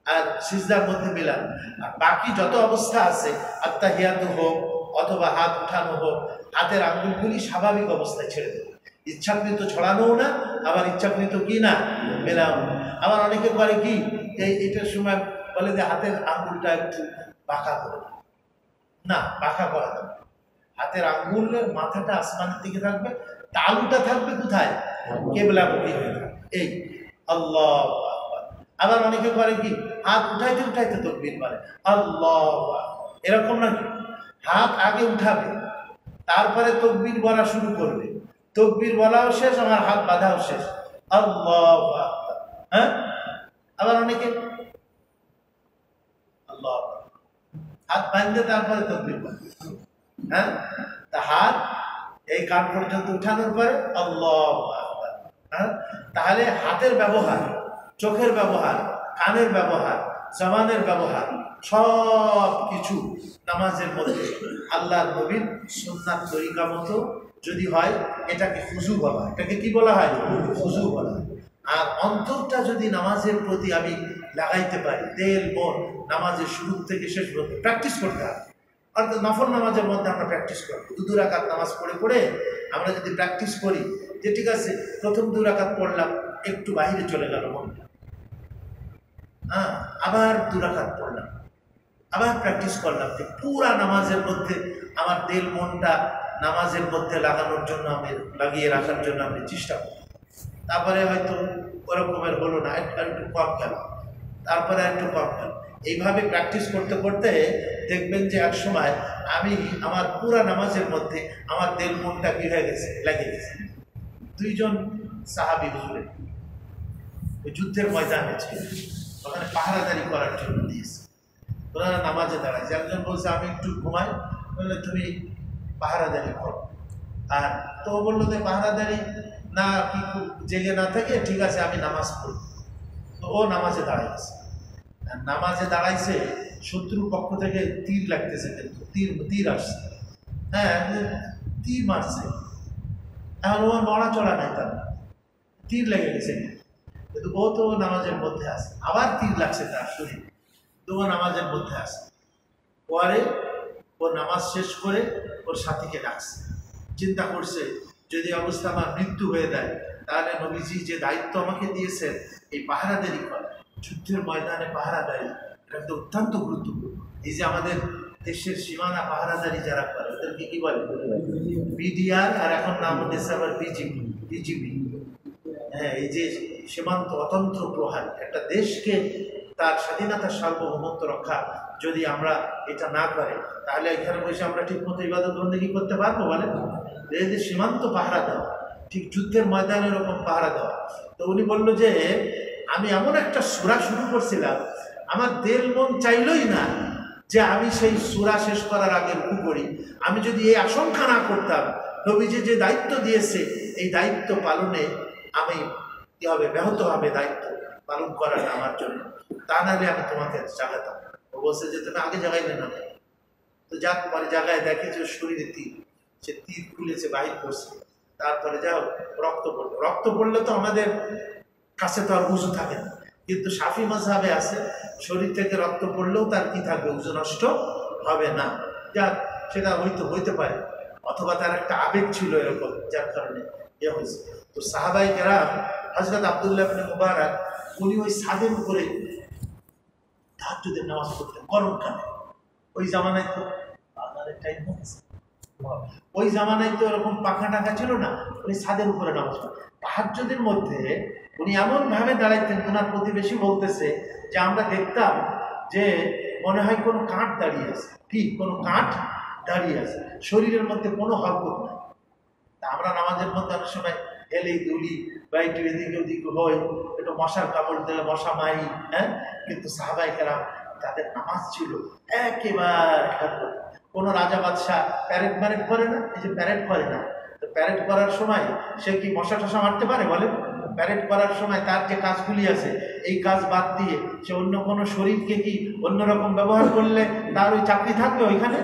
আর সিজদার মধ্যে মিলান। আর বাকি যত অবস্থা আছে, আত্তাহিয়াত হোক অথবা হাত উঠানো হোক, হাতের আঙ্গুলগুলি স্বাভাবিক অবস্থায় ছেড়ে দেবে, ইচ্ছাকৃত ছড়ানোও না, আবার ইচ্ছাকৃত কি না, মেলাও না। আবার অনেকে করে কি, এটার সময় বলে যে হাতের আঙ্গুলটা একটু বাঁকা করে, না, বাঁকা করা যাবে। হাতের আঙ্গুলের মাথাটা আসমানের দিকে থাকবে, তালুটা থাকবে কোথায়, কেবলামুখী হয়ে থাকবে। এই আল্লাহ। আবার অনেকে করে কি, হাত উঠাইতে উঠাইতে তাকবীর মারে, আল্লাহ, এরকম নাকি? হাত আগে উঠাবে, তারপরে তাকবীর বলা শুরু করবে, তাকবীর বলাও শেষ, আমার হাত বাঁধাও শেষ, আল্লাহ। হ্যাঁ, আবার অনেকে আল্লাহ হাত বাঁধতে তারপরে তাকবীর বলে। হ্যাঁ, তা হাত এই কান পর্যন্ত উঠানোর পরে আল্লাহ। হ্যাঁ, তাহলে হাতের ব্যবহার, চোখের ব্যবহার, কানের ব্যবহার, জবানের ব্যবহার, সব কিছু নামাজের মধ্যে আল্লাহর নবীর সুন্নাত তরিকা মতো যদি হয়, এটাকে খুজু বলা হয়। এটাকে কি বলা হয়? খুজু বলা হয়। আর অন্তরটা যদি নামাজের প্রতি আমি লাগাইতে পারি, তেল মন, নামাজের শুরু থেকে শেষ পর্যন্ত প্র্যাকটিস করতে হবে। অর্থাৎ নফল নামাজের মধ্যে আমরা প্র্যাকটিস করবো, দু রাকাত নামাজ পড়ে পড়ে আমরা যদি প্র্যাকটিস করি যে ঠিক আছে, প্রথম 2 রাকাত পড়লাম, একটু বাহিরে চলে গেল মন, হ্যাঁ, আবার 2 রাকাত পড়লাম, আবার প্র্যাকটিস করলাম যে পুরা নামাজের মধ্যে আমার দিল মনটা নামাজের মধ্যে লাগানোর জন্য, আমি লাগিয়ে রাখার জন্য আমি চেষ্টা করি। তারপরে হয়তো ওরকমের হলো না, একটু কম গেল, তারপরে একটু কম গেল। এইভাবে প্র্যাকটিস করতে করতে দেখবেন যে এক সময় আমি আমার পুরা নামাজের মধ্যে আমার দিল মনটা কি হয়ে গেছে, লেগে গেছে। 2 জন সাহাবী হুজুরে ওই যুদ্ধের ময়দানে ছিল, ওখানে পাহারাদারি করার জন্য দিয়েছে। ওনারা নামাজে দাঁড়ায়, একজন বলছে আমি একটু ঘুমাই, বললে তুমি পাহারাদারি করো। আর তো বললো যে পাহারাদারি না, কি জেগে না থাকে, ঠিক আছে আমি নামাজ পড়ি। তো ও নামাজে দাঁড়াইছে, নামাজে দাঁড়াইছে, শত্রুর পক্ষ থেকে তীর লাগতেছে, কিন্তু তীর আসছে, হ্যাঁ, তীর মারছে। এখন ও নড়াচড়া নাই, তার তীর লেগে গেছে, কিন্তু ও তো নামাজের মধ্যে আছে, আবার তীর লাগছে তার শরীর, তো ও নামাজের মধ্যে আছে। পরে ও নামাজ শেষ করে ওর সাথীকে ডাকছে, চিন্তা করছে যদি অবস্থা আমার মৃত্যু হয়ে যায়, তাহলে নবীজি যে দায়িত্ব আমাকে দিয়েছেন এই পাহারাদারি করা, যুদ্ধের ময়দানে পাহারাদারি, এটা কিন্তু অত্যন্ত গুরুত্বপূর্ণ। এই যে আমাদের দেশের সীমানা পাহারাদারি যারা করে, ওদেরকে কি বলে? বিডিআর, আর এখন নাম হচ্ছে আবার বিজিবি। হ্যাঁ, এই যে সীমান্ত অতন্ত্র প্রহারী, একটা দেশকে তার স্বাধীনতার সার্বভৌমত্ব রক্ষা যদি আমরা এটা না করে, তাহলে এখানে বসে আমরা ঠিক মতো ইবাদত বন্দেগী করতে পারবো? বলে এই যে সীমান্ত পাহারা দেওয়া, ঠিক যুদ্ধের ময়দানে এরকম পাহারা দেওয়া। তো উনি বললো যে আমি এমন একটা সূরা শুরু করছিলাম, আমার দিল মন চাইলই না যে আমি সেই সূরা শেষ করার আগে রুকু করি। আমি যদি এই আশঙ্কা না করতাম, নবীজি যে দায়িত্ব দিয়েছে এই দায়িত্ব পালনে আমি কি হবে, ব্যাহত হবে দায়িত্ব পালন করাটা আমার জন্য, তা নাহলে আমি তোমাকে জাগাতাম। ও বলছে যে তুমি আগে জাগাইলে না। তো যাক, পরে জায়গায় দেখে যে শরীরে তীর, সে তীর খুলেছে, বাহির করছে, তারপরে যাও রক্ত পড়লো। রক্ত পড়লে তো আমাদের কাছে তো আর উজু থাকে না, কিন্তু শাফি মাযহাবে আছে শরীর থেকে রক্ত পড়লেও তার কি থাকবে, উজু নষ্ট হবে না। যাক, সেটা হইতে পারে, অথবা তার একটা আবেগ ছিল এরকম, যার কারণে ইয়ে হয়েছে। তো সাহাবায়ে কেরাম, হযরত আব্দুল্লাহ ইবনে মুবারক, উনি ওই ছাদের উপরে তাহাজ্জুদের নামাজ পড়তেন গরমকালে। ওই জামানায় তো টাইম হয়েছে, ওই জামানায় তো এরকম পাখা টাকা ছিল না, উনি ছাদের উপরে নামাজ পড়তেন তাহাজ্জুদের মধ্যে। উনি এমনভাবে দাঁড়াইতেন, ওনার প্রতিবেশী বলতেছে যে আমরা দেখতাম যে মনে হয় কোনো কাঠ দাঁড়িয়ে আছে, কি কোনো কাঠ দাঁড়িয়ে আছে, শরীরের মধ্যে কোনো হরকত নাই। তা আমরা নামাজের মধ্যে অনেক সময় এলি দুলি বা একটু এদিকে ওদিকে হই, একটু মশার কাপড় দিলে মশা মারি, হ্যাঁ, কিন্তু সাহাবায়ে কেরাম তাদের নামাজ ছিল একেবারে, কোনো রাজা বাদশাহ প্যারেড ম্যারেড করে না, এই যে প্যারেড করে না, তো প্যারেড করার সময় সে কি মশা টশা মারতে পারে বলেন? প্যারেড করার সময় তার যে কাজগুলি আছে এই কাজ বাদ দিয়ে সে অন্য কোনো শরীরকে কি অন্যরকম ব্যবহার করলে তার ওই চাকরি থাকবে? ওইখানে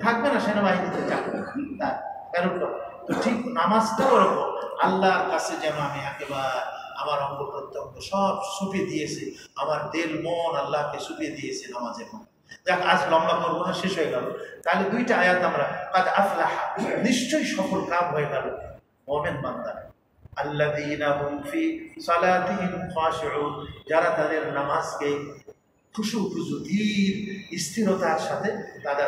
থাকবে না, সেনাবাহিনীতে চাকরি তার প্যারেড করা। তো ঠিক নামাজটাও ওরকম, আল্লাহর কাছে যেন আমি একেবারে আমার অঙ্গ প্রত্যঙ্গ সব সুপিয়ে দিয়েছি, আমার দিল মন আল্লাহকে সুপিয়ে দিয়েছি নামাজের মধ্যে। যাক, আজ লম্বা করবো না, শেষ হয়ে গেল। তাহলে দুইটা আয়াত আমরা, কাদ আফলাহা, নিশ্চয়ই সফল কাম হয়ে গেল মুমিন বান্দা, আল্লাযীনা হুম ফি সালাতিহিম খাশিউন, যারা তাদের নামাজকে খুশু খুশু ধীর স্থিরতার সাথে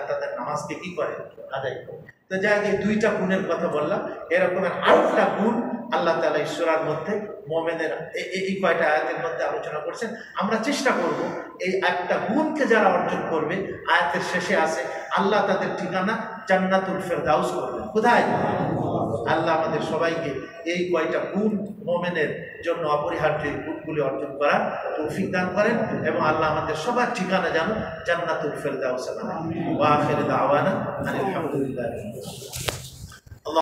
তাদের নামাজকে কি করে? আদায় করে। তো যাই হোক, এই দুইটা গুণের কথা বললাম। এরকমের আরেকটা গুণ আল্লাহ তাআলা ঈশ্বরের মধ্যে মুমিনের এই কয়টা আয়াতের মধ্যে আলোচনা করছেন। আমরা চেষ্টা করব এই একটা গুণকে যারা অর্জন করবে, আয়াতের শেষে আছে আল্লাহ তাদের ঠিকানা জান্নাতুল ফেরদাউস করবেন। কোথায়? আল্লাহ আমাদের সবাইকে এই কয়টা গুণ মুমিনের জন্য অপরিহার্য এই গুণগুলি অর্জন করার তৌফিক দান করেন, এবং আল্লাহ আমাদের সবার ঠিকানা যেন জান্নাতুল ফেরদাউস বানান। ওয়া আখিরু দাওয়ানা আলহামদুলিল্লাহ।